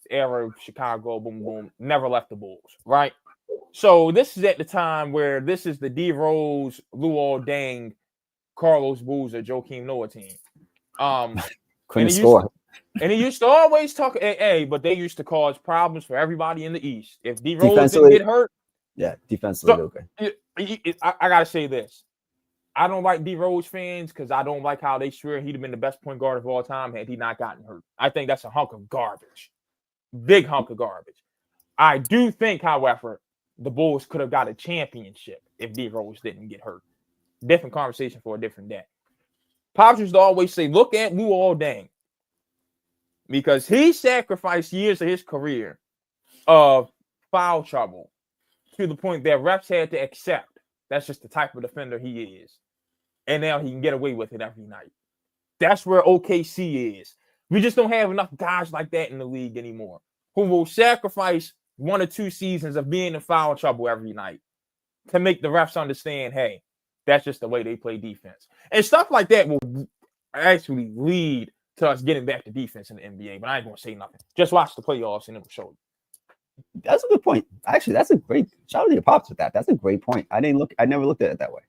era of Chicago, boom, boom, never left the Bulls, right? So this is at the time where this is the D Rose, Luol Deng, Carlos Boozer, Joakim Noah team. Couldn't score. And he used to always talk, hey, but they used to cause problems for everybody in the East. If D Rose didn't get hurt. Yeah, defensively, okay. I got to say this. I don't like D Rose fans because I don't like how they swear he'd have been the best point guard of all time had he not gotten hurt. I think that's a hunk of garbage. Big hunk of garbage. I do think, however, the Bulls could have got a championship if D Rose didn't get hurt. Different conversation for a different day. Pops used to always say, look at Luol Deng. Because he sacrificed years of his career of foul trouble to the point that refs had to accept that's just the type of defender he is. And now he can get away with it every night. That's where OKC is. We just don't have enough guys like that in the league anymore who will sacrifice 1 or 2 seasons of being in foul trouble every night to make the refs understand, hey, that's just the way they play defense. And stuff like that will actually lead to us getting back to defense in the NBA, but I ain't going to say nothing. Just watch the playoffs and it will show you. That's a good point. Actually, that's a great shout out to your pops with that. That's a great point. I never looked at it that way.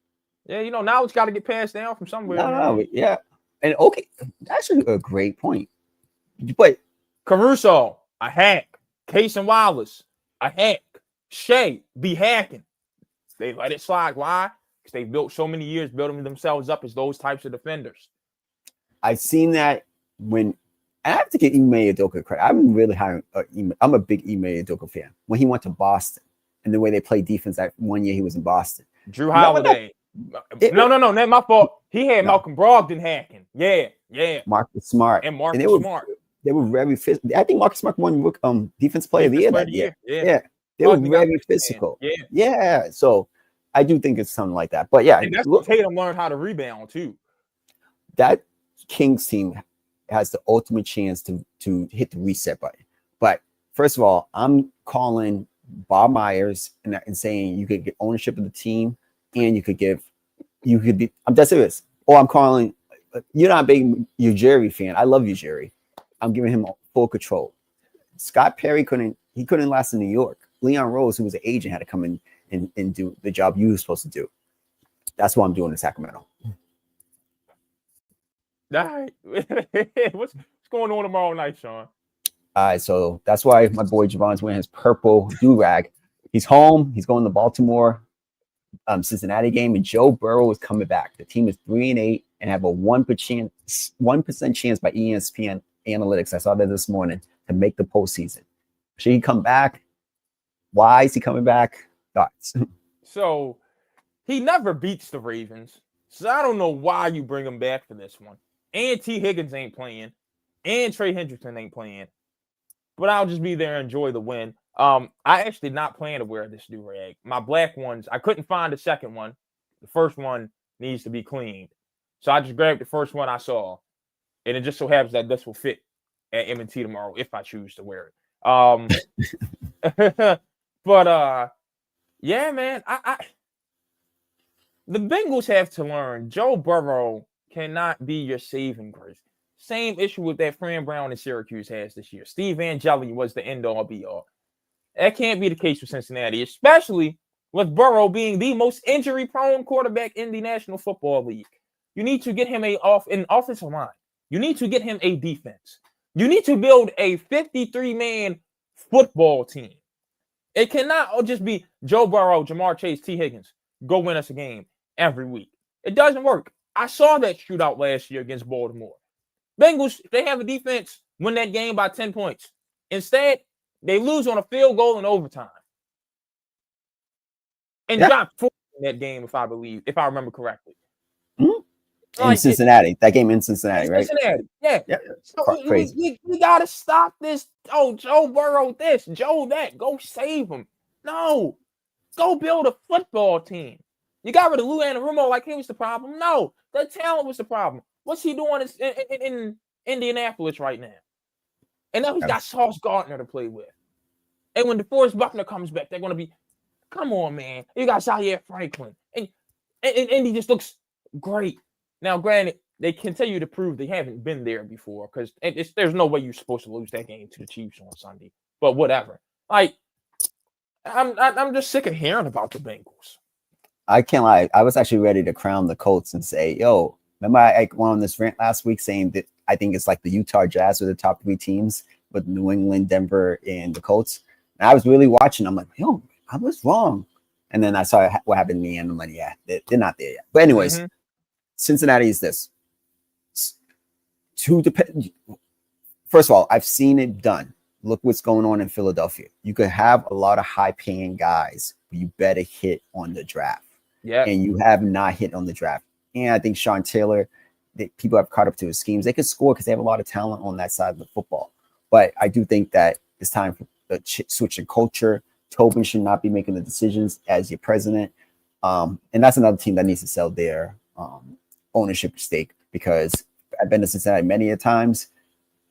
Yeah, now it's got to get passed down from somewhere. No, yeah. And okay, that's a great point. But Caruso, a hack. Casey Wallace, a hack. Shea, be hacking. They let it slide. Why? Because they built so many years building themselves up as those types of defenders. I've seen that when I have to give Ime Udoka credit. I'm really high. I'm a big Ime Udoka fan. When he went to Boston and the way they played defense that 1 year he was in Boston. Drew Holiday. No, not my fault. He had Malcolm Brogdon hacking. Yeah. Marcus Smart. And Marcus Smart. They were very physical. I think Marcus Smart won defense player of the year that year. Yeah. They were very physical. Yeah. So I do think it's something like that. But yeah. And that's what Tatum learned how to rebound too. That Kings team has the ultimate chance to hit the reset button. But first of all, I'm calling Bob Myers and saying you could get ownership of the team and I'm dead serious. Or I'm calling, you're not a big Ujiri fan. I love Ujiri. I'm giving him full control. Scott Perry couldn't last in New York. Leon Rose, who was an agent, had to come in and do the job you were supposed to do. That's what I'm doing in Sacramento. All right. What's going on tomorrow night, Sean? All right, so that's why my boy Javon's wearing his purple do-rag. He's home. He's going to Baltimore, Cincinnati game, and Joe Burrow is coming back. The team is 3-8 and have a 1% chance by ESPN Analytics. I saw that this morning to make the postseason. Should he come back? Why is he coming back? Thoughts? So he never beats the Ravens. So I don't know why you bring him back for this one. And T. Higgins ain't playing. And Trey Hendrickson ain't playing. But I'll just be there and enjoy the win. I actually not plan to wear this do-rag. My black ones, I couldn't find the second one. The first one needs to be cleaned. So I just grabbed the first one I saw. And it just so happens that this will fit at M&T tomorrow if I choose to wear it. But yeah, man, the Bengals have to learn Joe Burrow cannot be your saving grace. Same issue with that Fran Brown in Syracuse has this year. Steve Angeli was the end-all be-all. That can't be the case with Cincinnati, especially with Burrow being the most injury-prone quarterback in the National Football League. You need to get him an offensive line. You need to get him a defense. You need to build a 53-man football team. It cannot just be Joe Burrow, Jamar Chase, T. Higgins. Go win us a game every week. It doesn't work. I saw that shootout last year against Baltimore. Bengals, they have a defense, win that game by 10 points. Instead, they lose on a field goal in overtime. And dropped 4 in that game, if I remember correctly. Mm-hmm. In Cincinnati. That game in Cincinnati, right? Cincinnati, yeah. So crazy. We got to stop this. Oh, Joe Burrow this, Joe that. Go save him. No. Go build a football team. You got rid of Lou Anarumo like he was the problem. No, the talent was the problem. What's he doing Indianapolis right now. And now he's got Sauce Gardner to play with. And when DeForest Buckner comes back, they're going to be, come on, man. You got Zaire Franklin. And he just looks great. Now, granted, they continue to prove they haven't been there before because there's no way you're supposed to lose that game to the Chiefs on Sunday. But whatever. Like, I'm just sick of hearing about the Bengals. I can't lie. I was actually ready to crown the Colts and say, yo, remember I went on this rant last week saying that I think it's like the Utah Jazz are the top 3 teams with New England, Denver, and the Colts. And I was really watching. I'm like, yo, I was wrong. And then I saw what happened to me, and I'm like, yeah, they're not there yet. But anyways, Cincinnati is this. First of all, I've seen it done. Look what's going on in Philadelphia. You could have a lot of high-paying guys, but you better hit on the draft. Yeah. And you have not hit on the draft. And I think Sean Taylor, people have caught up to his schemes. They can score because they have a lot of talent on that side of the football. But I do think that it's time for a switch in culture. Tobin should not be making the decisions as your president. And that's another team that needs to sell their ownership stake, because I've been to Cincinnati many a times.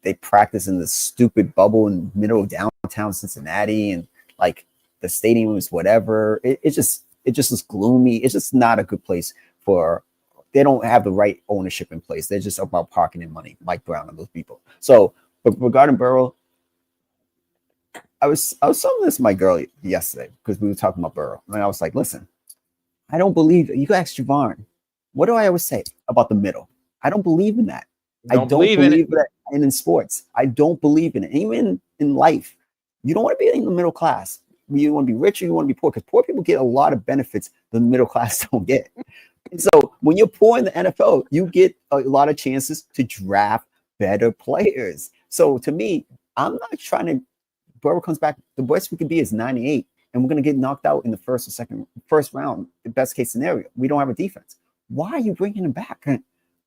They practice in this stupid bubble in the middle of downtown Cincinnati, and like the stadium is whatever. It just is gloomy. It's just not a good place for. They don't have the right ownership in place. They're just about parking and money, Mike Brown and those people. So, but regarding Burrow, I was telling this to my girl yesterday because we were talking about Burrow, and I was like, listen, I don't believe it. You can ask Javon. What do I always say about the middle? I don't believe in that. I don't believe that in sports. I don't believe in it. Even in life, you don't want to be in the middle class. You want to be rich or you want to be poor, because poor people get a lot of benefits the middle class don't get. And so when you're poor in the NFL, you get a lot of chances to draft better players. So to me, I'm not trying to. Burrow comes back. The best we could be is 98, and we're going to get knocked out in the first round. The best case scenario, we don't have a defense. Why are you bringing him back?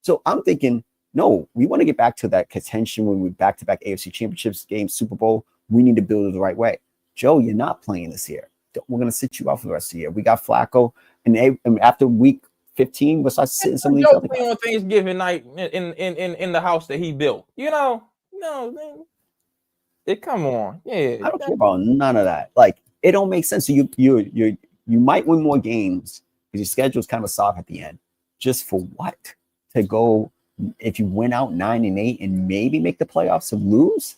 So I'm thinking, no, we want to get back to that contention when we back-to-back AFC Championships game, Super Bowl. We need to build it the right way. Joe, you're not playing this year. We're going to sit you out for the rest of the year. We got Flacco, and after week 15, we'll start sitting some of these other guys on Thanksgiving night in the house that he built. No, man. Come on, yeah. I don't care about none of that. Like, it don't make sense. So you might win more games because your schedule's kind of soft at the end. Just for what? To go, if you win out 9-8 and maybe make the playoffs and lose,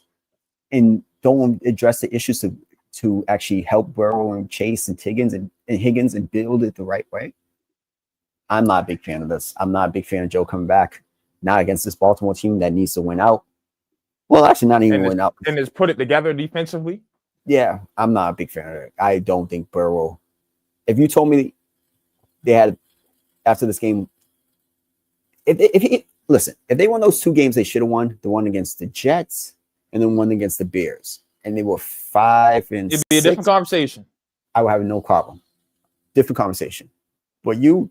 and don't address the issues to actually help Burrow and Chase and Higgins and build it the right way. I'm not a big fan of this. I'm not a big fan of Joe coming back. Not against this Baltimore team that needs to win out. Well, actually, not even win out. And just put it together defensively? Yeah, I'm not a big fan of it. I don't think Burrow. If you told me they had, after this game, if they won those 2 games they should have won, the one against the Jets and then one against the Bears, and they were 5 and 6, it'd be a different conversation. I would have no problem. Different conversation. But you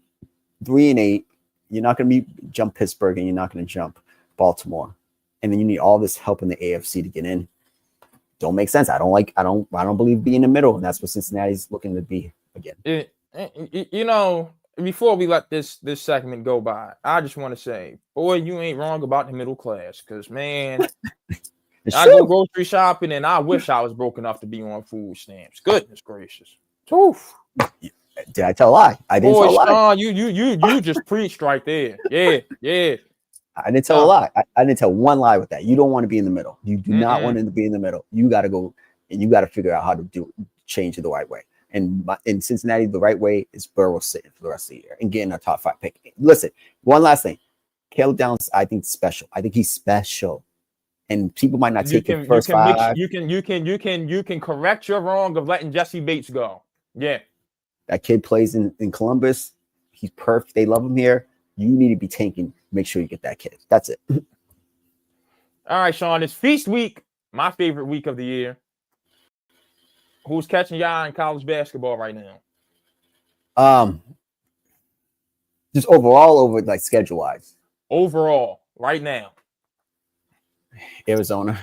3-8, you're not going to jump Pittsburgh and you're not going to jump Baltimore, and then you need all this help in the AFC to get in. Don't make sense. I don't believe being in the middle, and that's what Cincinnati's looking to be again. Before we let this segment go by, I just want to say, boy, you ain't wrong about the middle class, because, man, I go grocery shopping, and I wish I was broke enough to be on food stamps. Goodness gracious. Oof. Did I tell a lie? I didn't tell a lie. Sean, you just preached right there. Yeah. I didn't tell a lie. I didn't tell one lie with that. You don't want to be in the middle. You do not want to be in the middle. You got to go, and you got to figure out how to change it the right way. And in Cincinnati, the right way is Burrow sitting for the rest of the year and getting a top 5 pick. Listen, one last thing. Caleb Downs, I think, special. I think he's special. And people might not take it first 5. You can correct your wrong of letting Jesse Bates go. Yeah. That kid plays in Columbus. He's perfect. They love him here. You need to be tanking. Make sure you get that kid. That's it. All right, Sean. It's Feast Week, my favorite week of the year. Who's catching your eye in college basketball right now? Just overall, over like schedule wise. Overall, right now. Arizona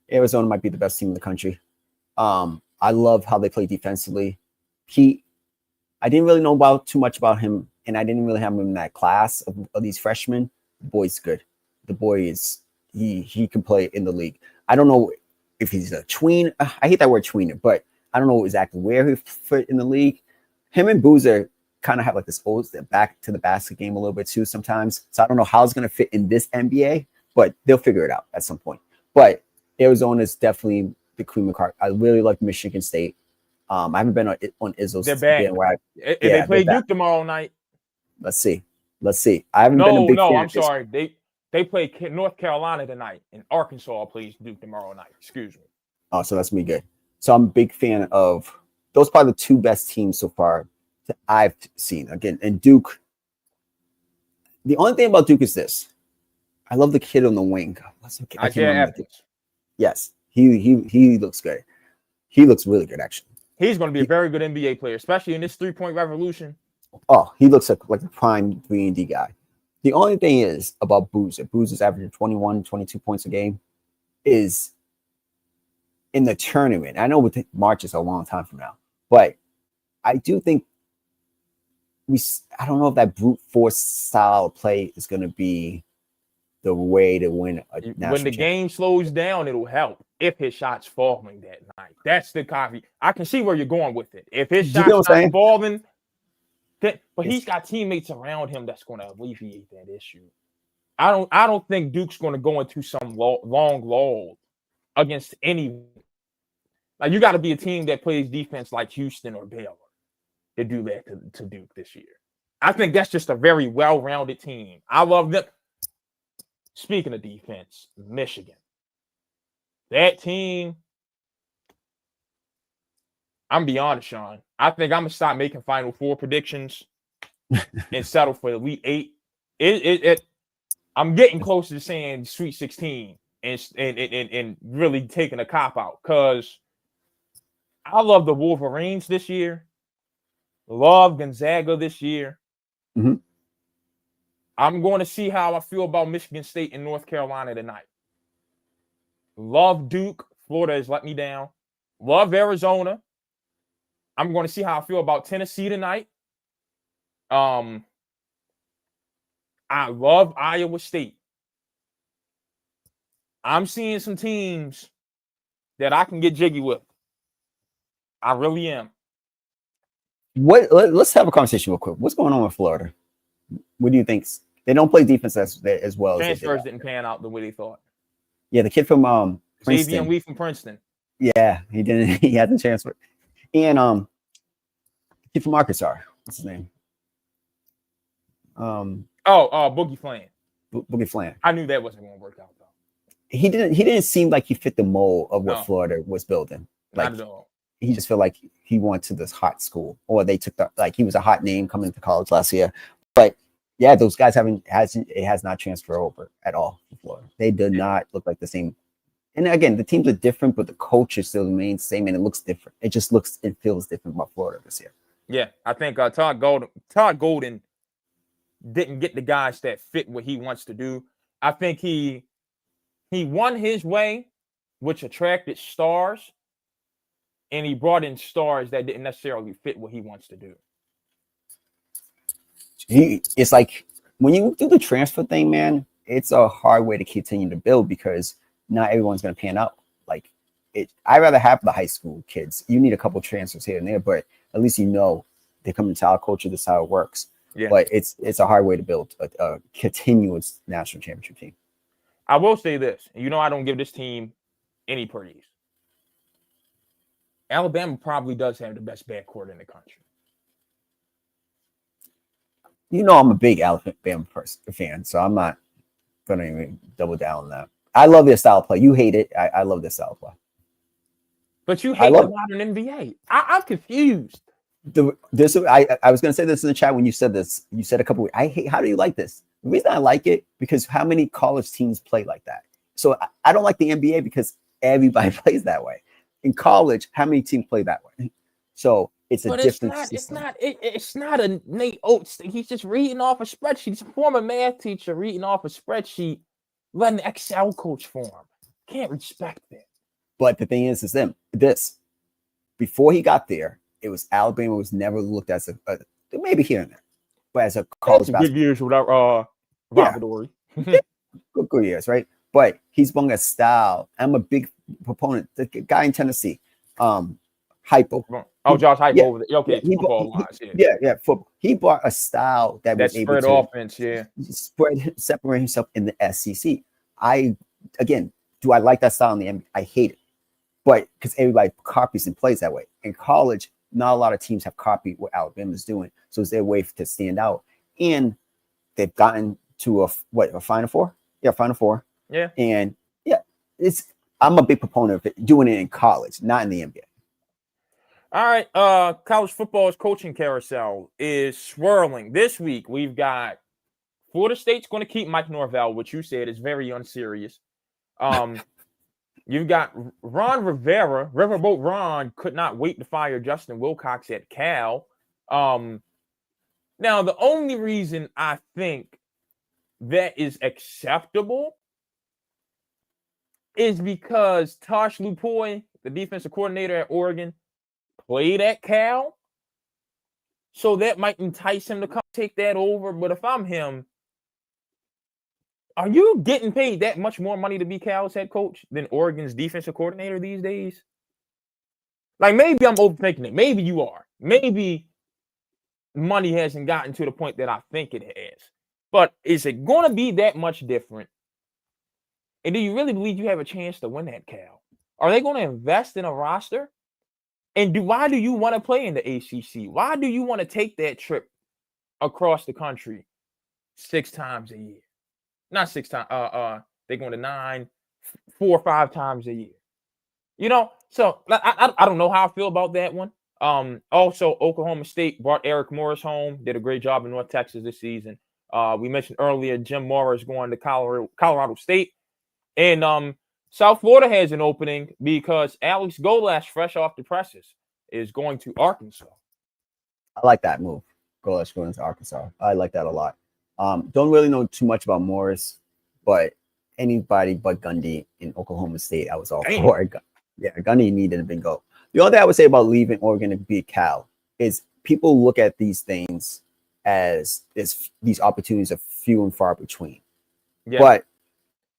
might be the best team in the country. I love how they play defensively. I didn't really know too much about him, and I didn't really have him in that class of these freshmen. The boy's good. The boy is he can play in the league. I don't know if he's a tween. I hate that word tweener, but I don't know exactly where he fit in the league. Him and Boozer kind of have like this old back to the basket game a little bit too sometimes. So I don't know how it's going to fit in this NBA, but they'll figure it out at some point. But Arizona is definitely the cream of cart. I really like Michigan State. I haven't been on Izzo's. They're bad. They play Duke tomorrow night. Let's see. I haven't been a big fan. No, I'm sorry. They play North Carolina tonight, and Arkansas plays Duke tomorrow night. Excuse me. Oh, so that's me good. So I'm a big fan of those. Probably the two best teams so far that I've seen. Again, and Duke. The only thing about Duke is this: I love the kid on the wing. Isaiah Evans. Yes, he looks good. He looks really good, actually. He's going to be a very good NBA player, especially in this 3-point revolution. Oh, he looks like a prime 3-and-D guy. The only thing is about Boozer. Boozer's averaging 21, 22 points a game. Is in the tournament. I know March is a long time from now, but I do think I don't know if that brute force style of play is going to be the way to win a national when the game slows down, it'll help if his shot's falling that night. That's the coffee. I can see where you're going with it. If his shot's not falling, but he's got teammates around him that's going to alleviate that issue. I don't think Duke's going to go into some long lull against anyone. Like, you got to be a team that plays defense like Houston or Baylor to do that to Duke this year. I think that's just a very well-rounded team. I love them. Speaking of defense, Michigan. That team, I'm going to be honest, Sean. I think I'm going to stop making Final Four predictions and settle for Elite 8. I'm getting closer to saying Sweet 16 and really taking a cop-out because I love the Wolverines this year. Love Gonzaga this year. Mm-hmm. I'm going to see how I feel about Michigan State and North Carolina tonight. Love Duke. Florida has let me down. Love Arizona. I'm going to see how I feel about Tennessee tonight. I love Iowa State. I'm seeing some teams that I can get jiggy with. I really am. Let's have a conversation real quick. What's going on with Florida? What do you think? They don't play defense as well. Transfers didn't pan out the way they thought. Yeah, the kid from Princeton. Xavier Lee from Princeton. Yeah, he didn't. He had the transfer. And the kid from Arkansas. What's his name? Boogie Flan. Boogie Flan. I knew that wasn't going to work out though. He didn't seem like he fit the mold of what Florida was building. Like, not at all. He just felt like he went to this hot school, or they took he was a hot name coming to college last year. But yeah, those guys has not transferred over at all to Florida. They did not look like the same. And again, the teams are different, but the culture still remains the same, and it looks different. It just looks and feels different about Florida this year. Yeah, I think Todd Golden didn't get the guys that fit what he wants to do. I think he won his way, which attracted stars, and he brought in stars that didn't necessarily fit what he wants to do. It's like when you do the transfer thing, man, it's a hard way to continue to build because not everyone's going to pan out. Like I'd rather have the high school kids. You need a couple transfers here and there, but at least they come into our culture. This is how it works. Yeah. But it's a hard way to build a continuous national championship team. I will say this. I don't give this team any praise. Alabama probably does have the best backcourt in the country. I'm a big Alabama fan, so I'm not going to even double down on that. I love their style of play. You hate it. I love their style of play. But you hate the modern NBA. I'm confused. I was going to say this in the chat when you said this. You said a couple weeks. How do you like this? The reason I like it, because how many college teams play like that? So I don't like the NBA because everybody plays that way. In college, how many teams play that way? So it's a different system. It's not a Nate Oates thing. He's just reading off a spreadsheet. He's a former math teacher reading off a spreadsheet, letting the Excel coach for him. Can't respect that. But the thing is this. Before he got there, it was Alabama was never looked as a maybe here and there, but as a college basketball. Good years without Robert Ory. Good years, right? but he's brought a style. I'm a big proponent. The guy in Tennessee, Hypo. Oh, Josh Hype Yeah, over there. Okay, he football wise, football. He brought a style that was able spread to offense, separate himself in the SEC. Do I like that style in the NBA? I hate it, but because everybody copies and plays that way. In college, not a lot of teams have copied what Alabama's doing, so it's their way to stand out. And they've gotten to a Final Four? Yeah, Final Four. Yeah, and yeah, I'm a big proponent of it, doing it in college, not in the NBA. All right, college football's coaching carousel is swirling. This week, we've got Florida State's going to keep Mike Norvell, which you said is very unserious. You've got Ron Rivera. Riverboat Ron could not wait to fire Justin Wilcox at Cal. Now, the only reason I think that is acceptable is because Tosh Lupoy, the defensive coordinator at Oregon, played at Cal. So that might entice him to come take that over. But if I'm him, are you getting paid that much more money to be Cal's head coach than Oregon's defensive coordinator these days? Like, maybe I'm overthinking it. Maybe you are. Maybe money hasn't gotten to the point that I think it has. But is it going to be that much different? And do you really believe you have a chance to win at Cal? Are they going to invest in a roster? And why do you want to play in the ACC? Why do you want to take that trip across the country 6 times a year? Not 6 times. They're going to 9, 4 or 5 times a year. You know, so I don't know how I feel about that one. Also, Oklahoma State brought Eric Morris home. Did a great job in North Texas this season. We mentioned earlier Jim Morris going to Colorado State. And South Florida has an opening because Alex Golash, fresh off the presses, is going to Arkansas. I like that move. Golash going to Arkansas. I like that a lot. Don't really know too much about Morris, but anybody but Gundy in Oklahoma State, I was all for. Yeah, Gundy needed a big go. The only thing I would say about leaving Oregon to be Cal is people look at these things as these opportunities are few and far between. Yeah. But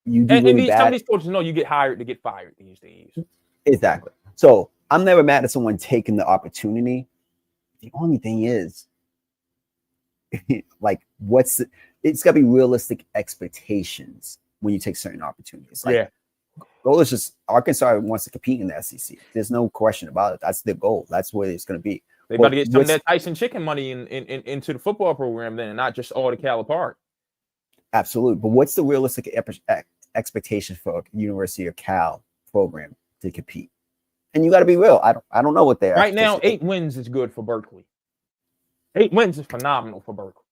you do really bad. Some of these coaches know you get hired to get fired these days. Exactly. So I'm never mad at someone taking the opportunity. The only thing is, like, it's got to be realistic expectations when you take certain opportunities. Like, yeah. Goal is just Arkansas wants to compete in the SEC. There's no question about it. That's the goal. That's where it's going to be. They got to get some of that Tyson Chicken money into the football program then, and not just all the Cal apart. Absolutely. But what's the realistic expectation for a University of Cal program to compete? And you got to be real. I don't know what they are. Right now, 8 wins is good for Berkeley. 8 wins is phenomenal for Berkeley.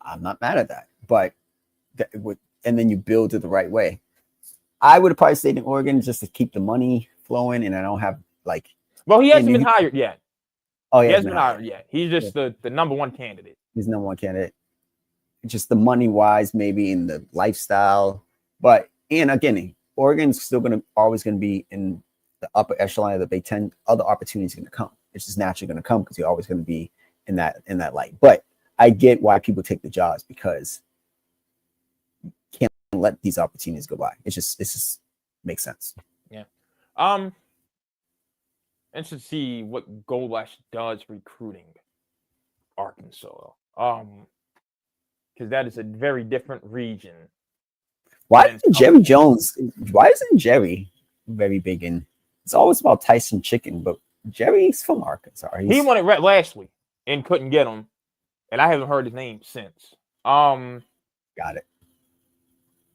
I'm not mad at that. But and then you build it the right way. I would have probably stayed in Oregon just to keep the money flowing, and I don't have like. Well, he hasn't been hired yet. Oh, he hasn't been hired yet. He's just the number one candidate. He's number one candidate. Just the money wise, maybe in the lifestyle, and again, Oregon's still always going to be in the upper echelon of the Big Ten. Other opportunities going to come. It's just naturally going to come because you're always going to be in that light. But I get why people take the jobs because you can't let these opportunities go by. It just makes sense. Yeah. Interested to see what Golash does recruiting Arkansas. Because that is a very different region. Why isn't Jerry Jones? Why isn't Jerry very big in? It's always about Tyson Chicken, but Jerry's from Arkansas. He wanted last week and couldn't get him, and I haven't heard his name since. Got it.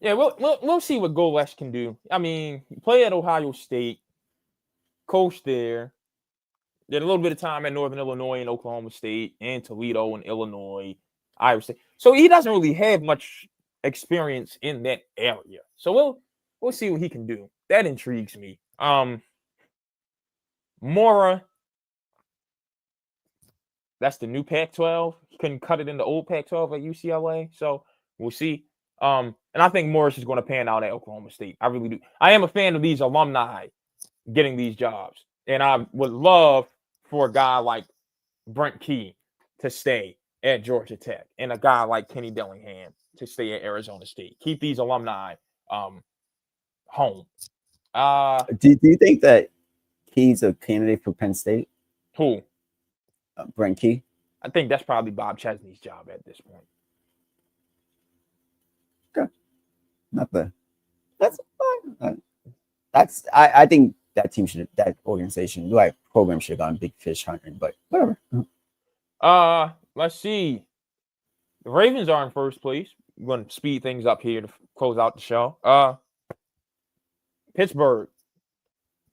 Yeah, we'll see what Golash can do. I mean, he played at Ohio State, coached there, did a little bit of time at Northern Illinois and Oklahoma State, and Toledo and Illinois, Iowa State. So he doesn't really have much experience in that area. So we'll see what he can do. That intrigues me. Mora, that's the new Pac-12. He couldn't cut it in the old Pac-12 at UCLA. So we'll see. And I think Morris is going to pan out at Oklahoma State. I really do. I am a fan of these alumni getting these jobs. And I would love for a guy like Brent Key to stay at Georgia Tech and a guy like Kenny Dillingham to stay at Arizona State. Keep these alumni home. Do you think that he's a candidate for Penn State? Who? Brent Key? I think that's probably Bob Chesney's job at this point. That's fine. I think that organization, like program should have gone big fish hunting, but whatever. Let's see. The Ravens are in first place. We're going to speed things up here to close out the show. Pittsburgh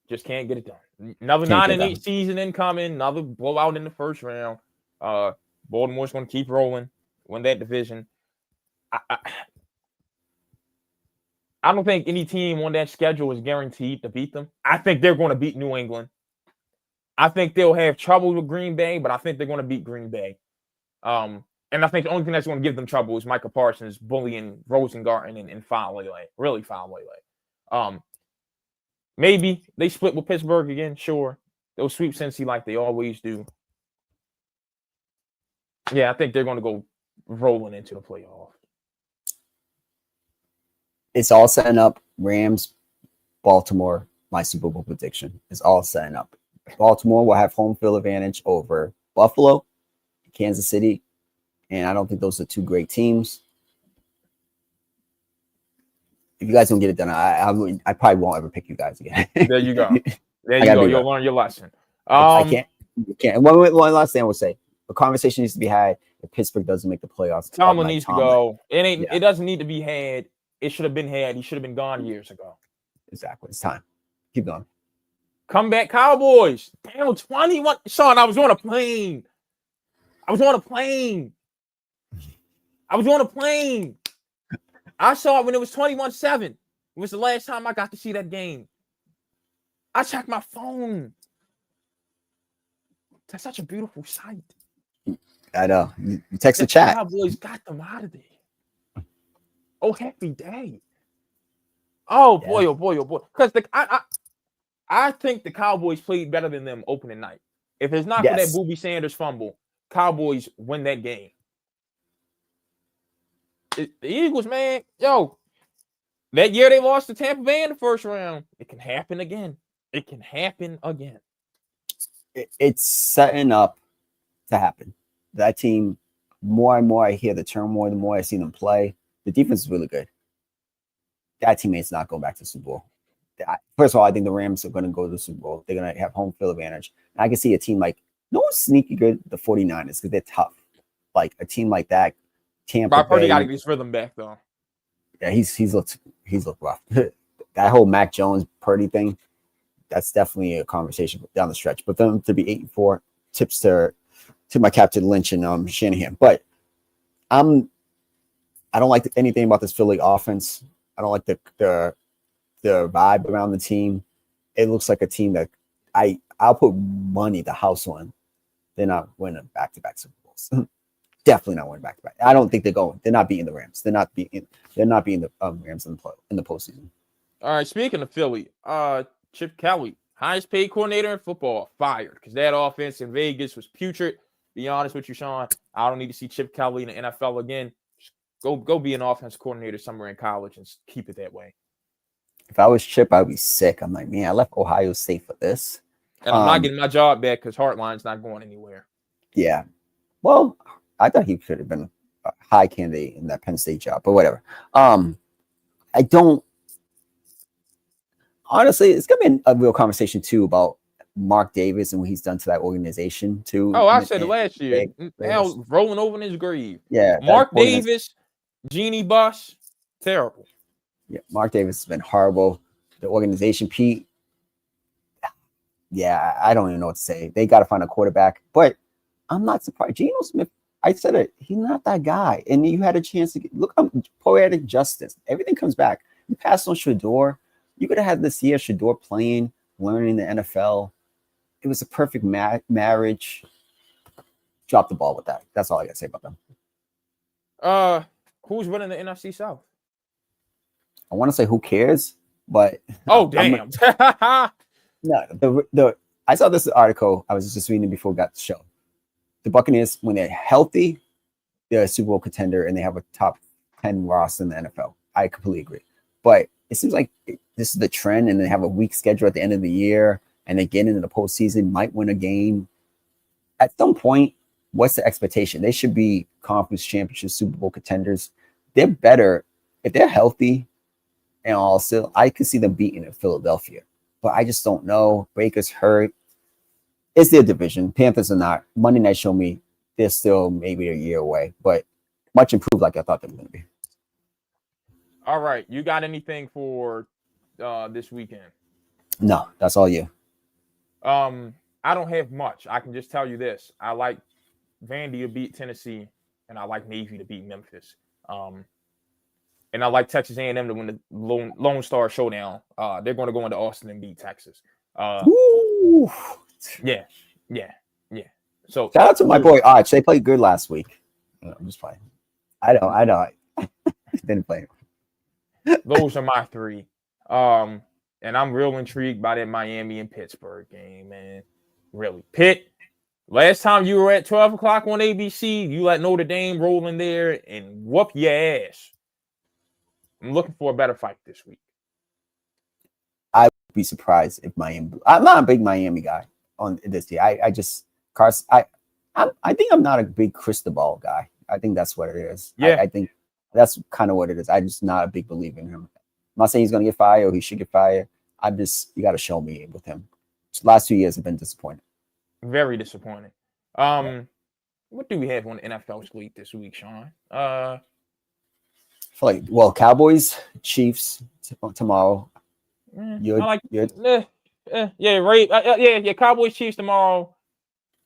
just can't get it done. Another 9-8 season incoming. Another blowout in the first round. Baltimore's going to keep rolling, win that division. I don't think any team on that schedule is guaranteed to beat them. I think they're going to beat New England. I think they'll have trouble with Green Bay, but I think they're going to beat Green Bay. And I think the only thing that's going to give them trouble is Micah Parsons bullying Rosengarten and Faalele. Really Faalele. Maybe they split with Pittsburgh again. Sure. They'll sweep Cincy like they always do. Yeah, I think they're going to go rolling into the playoffs. It's all setting up. Rams, Baltimore, my Super Bowl prediction is all setting up. Baltimore will have home field advantage over Buffalo, Kansas City, and I don't think those are two great teams. If you guys don't get it done, I probably won't ever pick you guys again. There you go. There you go. You'll learn your lesson. I can't. And one last thing I will say: the conversation needs to be had if Pittsburgh doesn't make the playoffs. Tomlin needs to go. It doesn't need to be had. It should have been had. He should have been gone years ago. Exactly. It's time. Keep going. Comeback Cowboys. Down 21. Sean, I was on a plane. I saw it when it was 21-7. It was the last time I got to see that game. I checked my phone. That's such a beautiful sight. I know. You text the chat. Cowboys got them out of there. Oh, happy day. Oh, boy, oh, boy, oh, boy. Because I think the Cowboys played better than them opening night. If it's not for that Boobie Sanders fumble, Cowboys win that game. The Eagles, man, that year they lost to Tampa Bay in the first round. It can happen again. It's setting up to happen. That team, more and more I hear the turmoil, the more I see them play. The defense is really good. That teammate's not going back to the Super Bowl. First of all, I think the Rams are going to go to the Super Bowl. They're going to have home field advantage. And I can see a team like, no one's sneaky good, the 49ers, because they're tough. Like a team like that, Tampa Bay. Purdy got to get his rhythm back, though. Yeah, he's looked rough. That whole Mac Jones Purdy thing, that's definitely a conversation down the stretch. But them to be 8-4, tips to my captain Lynch and Shanahan. But I don't like anything about this Philly offense. I don't like the vibe around the team. It looks like a team that I'll put money, the house on. They're not winning back-to-back Super Bowls. Definitely not winning back-to-back. I don't think they're going. They're not beating the Rams. They're not beating the Rams in the postseason. All right. Speaking of Philly, Chip Kelly, highest paid coordinator in football, fired because that offense in Vegas was putrid. Be honest with you, Sean. I don't need to see Chip Kelly in the NFL again. Just go be an offense coordinator somewhere in college and keep it that way. If I was Chip, I'd be sick. I'm like, man, I left Ohio State for this. And I'm not getting my job back because Hartline's not going anywhere. Yeah. Well, I thought he could have been a high candidate in that Penn State job, but whatever. I don't. Honestly, it's going to be a real conversation, too, about Mark Davis and what he's done to that organization, too. Oh, I said it last year. Hell, rolling over in his grave. Yeah. Mark Davis, Jeannie Buss, terrible. Yeah, Mark Davis has been horrible. The organization, Pete. Yeah, I don't even know what to say. They got to find a quarterback, but I'm not surprised. Geno Smith, I said it. He's not that guy. And you had a chance to look up poetic justice. Everything comes back. You passed on Shador. You could have had this year Shador playing, learning the NFL. It was a perfect marriage. Drop the ball with that. That's all I got to say about them. Who's winning the NFC South? I want to say who cares, but damn. No, I saw this article. I was just reading it before we got the show. The Buccaneers, when they're healthy, they're a Super Bowl contender and they have a top 10 roster in the NFL. I completely agree. But it seems like this is the trend, and they have a weak schedule at the end of the year, and they get into the postseason, might win a game. At some point, what's the expectation? They should be conference championship, Super Bowl contenders. They're better if they're healthy, and also I could see them beating in Philadelphia, but I just don't know. Baker's hurt. It's their division. Panthers are not. Monday night show me they're still maybe a year away, but much improved like I thought they were going to be. All right. You got anything for this weekend? No, that's all you. I don't have much. I can just tell you this. I like Vandy to beat Tennessee, and I like Navy to beat Memphis. And I like Texas A&M to win the Lone Star Showdown. They're going to go into Austin and beat Texas. Woo! Yeah. So shout out to my boy Arch. They played good last week. I'm just playing. I know. Didn't play. Those are my three. And I'm real intrigued by that Miami and Pittsburgh game, man. Really. Pitt, last time you were at 12 o'clock on ABC, you let Notre Dame roll in there and whoop your ass. I'm looking for a better fight this week. I would be surprised if Miami. I'm not a big Miami guy on this year. I just Carson. I think I'm not a big Cristobal guy. I think that's what it is. Yeah. I think that's kind of what it is. I'm just not a big believer in him. I'm not saying he's going to get fired or he should get fired. You got to show me with him. The last 2 years have been disappointing. Very disappointing. What do we have on the NFL slate this week, Sean? I feel like, Cowboys, Chiefs tomorrow. Cowboys, Chiefs tomorrow.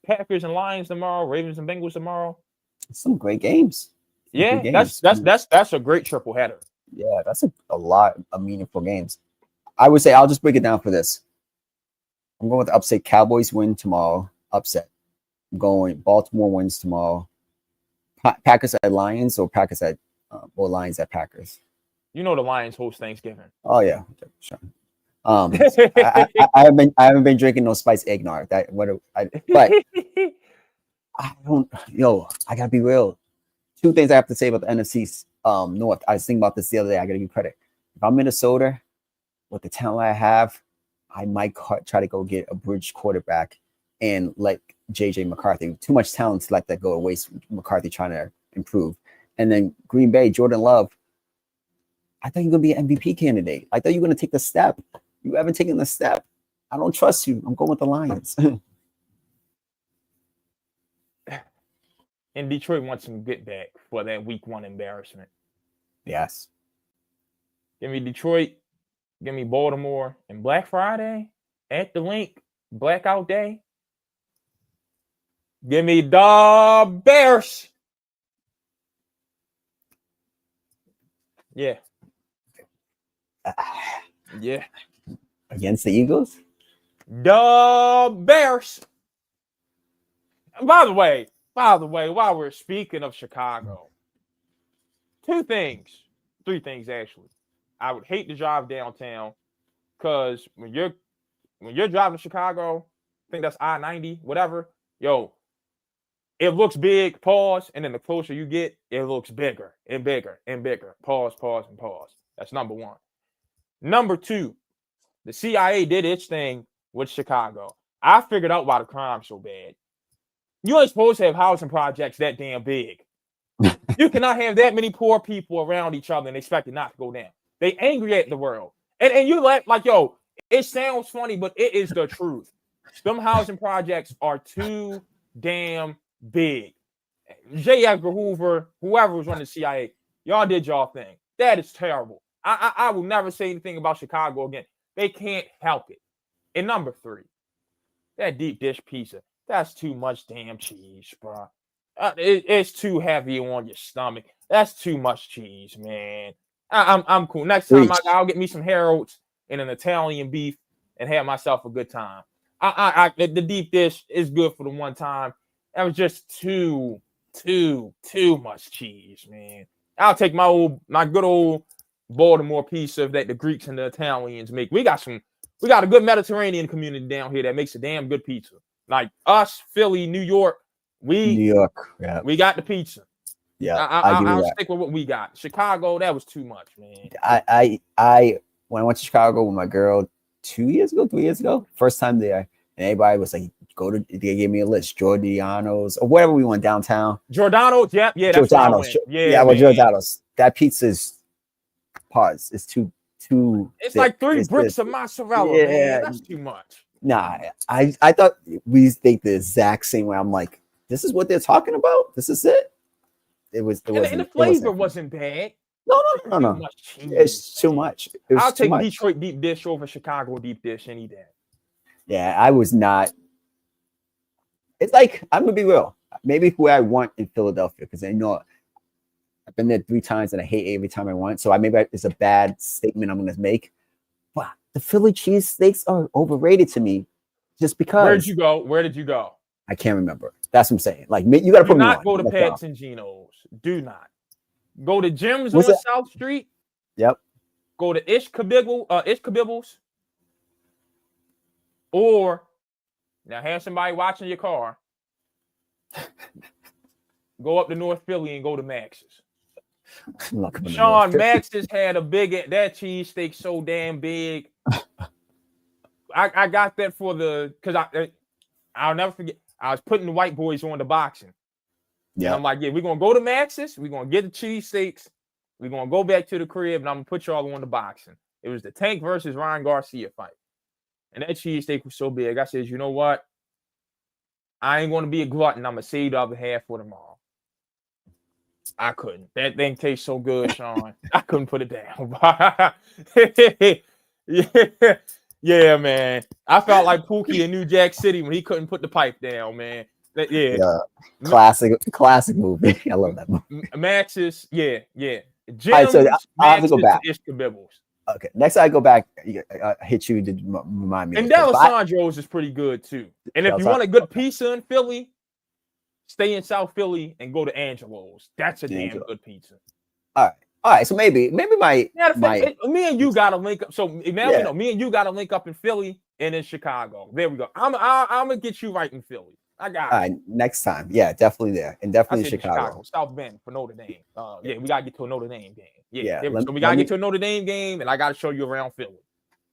Packers and Lions tomorrow. Ravens and Bengals tomorrow. Some great games. That's a great triple header. Yeah, that's a lot of meaningful games. I would say I'll just break it down for this. I'm going with the upset. Cowboys win tomorrow. Upset. I'm going Baltimore wins tomorrow. Packers at Lions or Packers at Lions at Packers. You know the Lions host Thanksgiving. Oh yeah, sure. I haven't been drinking no spiced eggnog. But I don't. I gotta be real. Two things I have to say about the NFC North. I was thinking about this the other day. I gotta give credit. If I'm Minnesota, with the talent I have, I might try to go get a bridge quarterback and let JJ McCarthy. Too much talent to let that go to waste. McCarthy trying to improve, and then Green Bay, Jordan Love. I thought you were gonna be an MVP candidate. I thought you were gonna take the step. You haven't taken the step. I don't trust you. I'm going with the Lions. And Detroit wants some get back for that week 1 embarrassment. Yes. Give me Detroit. Give me Baltimore. And Black Friday at the Link, blackout day. Give me the Bears. Yeah. Yeah. Against the Eagles? The Bears. By the way, while we're speaking of Chicago, 3 things actually. I would hate to drive downtown because when you're driving to Chicago, I think that's I-90, whatever, it looks big, pause, and then the closer you get, it looks bigger and bigger and bigger. Pause, and pause. That's number 1. Number 2, the CIA did its thing with Chicago. I figured out why the crime's so bad. You ain't supposed to have housing projects that damn big. You cannot have that many poor people around each other and expect it not to go down. They angry at the world. And you like, it sounds funny, but it is the truth. Them housing projects are too damn big. J. Edgar Hoover, whoever was running the CIA, y'all did y'all thing. That is terrible. I will never say anything about Chicago again. They can't help it. And number 3, that deep dish pizza. That's too much damn cheese, bro. It's too heavy on your stomach. That's too much cheese, man. I'm cool. Next time I'll get me some Harold's and an Italian beef and have myself a good time. The deep dish is good for the one time. That was just too much cheese, man. I'll take my good old Baltimore pizza that the Greeks and the Italians make. We got a good Mediterranean community down here that makes a damn good pizza. Like us, Philly, New York, we got the pizza. Yeah, I'll stick with what we got. Chicago, that was too much, man. when I went to Chicago with my girl 3 years ago, first time there, and everybody was like, they gave me a list, Giordano's or whatever we went downtown. Giordano's, yeah, that's where I went. Well, Giordano's. That pizza's pause. It's too. It's like 3 bricks of mozzarella, man. That's too much. Nah, I thought we think the exact same way. I'm like, this is what they're talking about. This is it. And the flavor wasn't bad. No. It's too much. I'll take Detroit deep dish over Chicago deep dish any day. Yeah, I was not. It's like, I'm gonna be real. Maybe where I want in Philadelphia, because I know I've been there 3 times and I hate every time I went. So it's a bad statement I'm gonna make. But the Philly cheesesteaks are overrated to me, just because. Where did you go? I can't remember. That's what I'm saying. Like, you gotta put me on. Do not go to Pat's and Geno's. Do not go to Jim's on South Street. Yep. Go to Ish Kabibbles. Or now have somebody watching your car. Go up to North Philly and go to Max's. Sean, Max's had that cheesesteak so damn big. I got that because I'll never forget. I was putting the white boys on the boxing. Yeah, I'm like, yeah, we're gonna go to Max's. We're gonna get the cheesesteaks. We're gonna go back to the crib, and I'm gonna put y'all on the boxing. It was the Tank versus Ryan Garcia fight, and that cheesesteak was so big. I said, you know what? I ain't gonna be a glutton. I'm gonna save the other half for tomorrow. I couldn't. That thing tastes so good, Sean. I couldn't put it down. Yeah, man. I felt like Pookie in New Jack City when he couldn't put the pipe down, man. Classic movie. I love that movie. Max's, yeah. Jim's, all right, so I have to go back. Kabibbles. Okay, next time I go back, I hit you to remind me. And D'Alessandro's is pretty good too. And if you want a good pizza in Philly, stay in South Philly and go to Angelo's. That's a damn good pizza. All right. So maybe me and you gotta link up. So now me and you gotta link up in Philly and in Chicago. There we go. I'm gonna get you right in Philly. I got it. All right, next time. Yeah, definitely there. And definitely in Chicago. South Bend for Notre Dame. We gotta get to a Notre Dame game. So we gotta get to a Notre Dame game, and I gotta show you around Philly.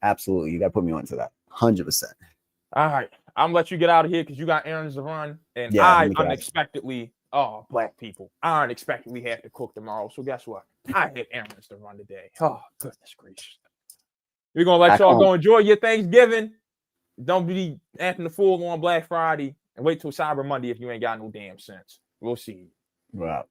Absolutely. You gotta put me on to that. 100%. All right. I'm gonna let you get out of here because you got errands to run. And I unexpectedly, black people, I unexpectedly have to cook tomorrow. So guess what? I had errands to run today. Oh, goodness gracious. We're gonna let y'all go enjoy your Thanksgiving. Don't be acting the fool on Black Friday. And wait till Cyber Monday if you ain't got no damn sense. We'll see you. Wow.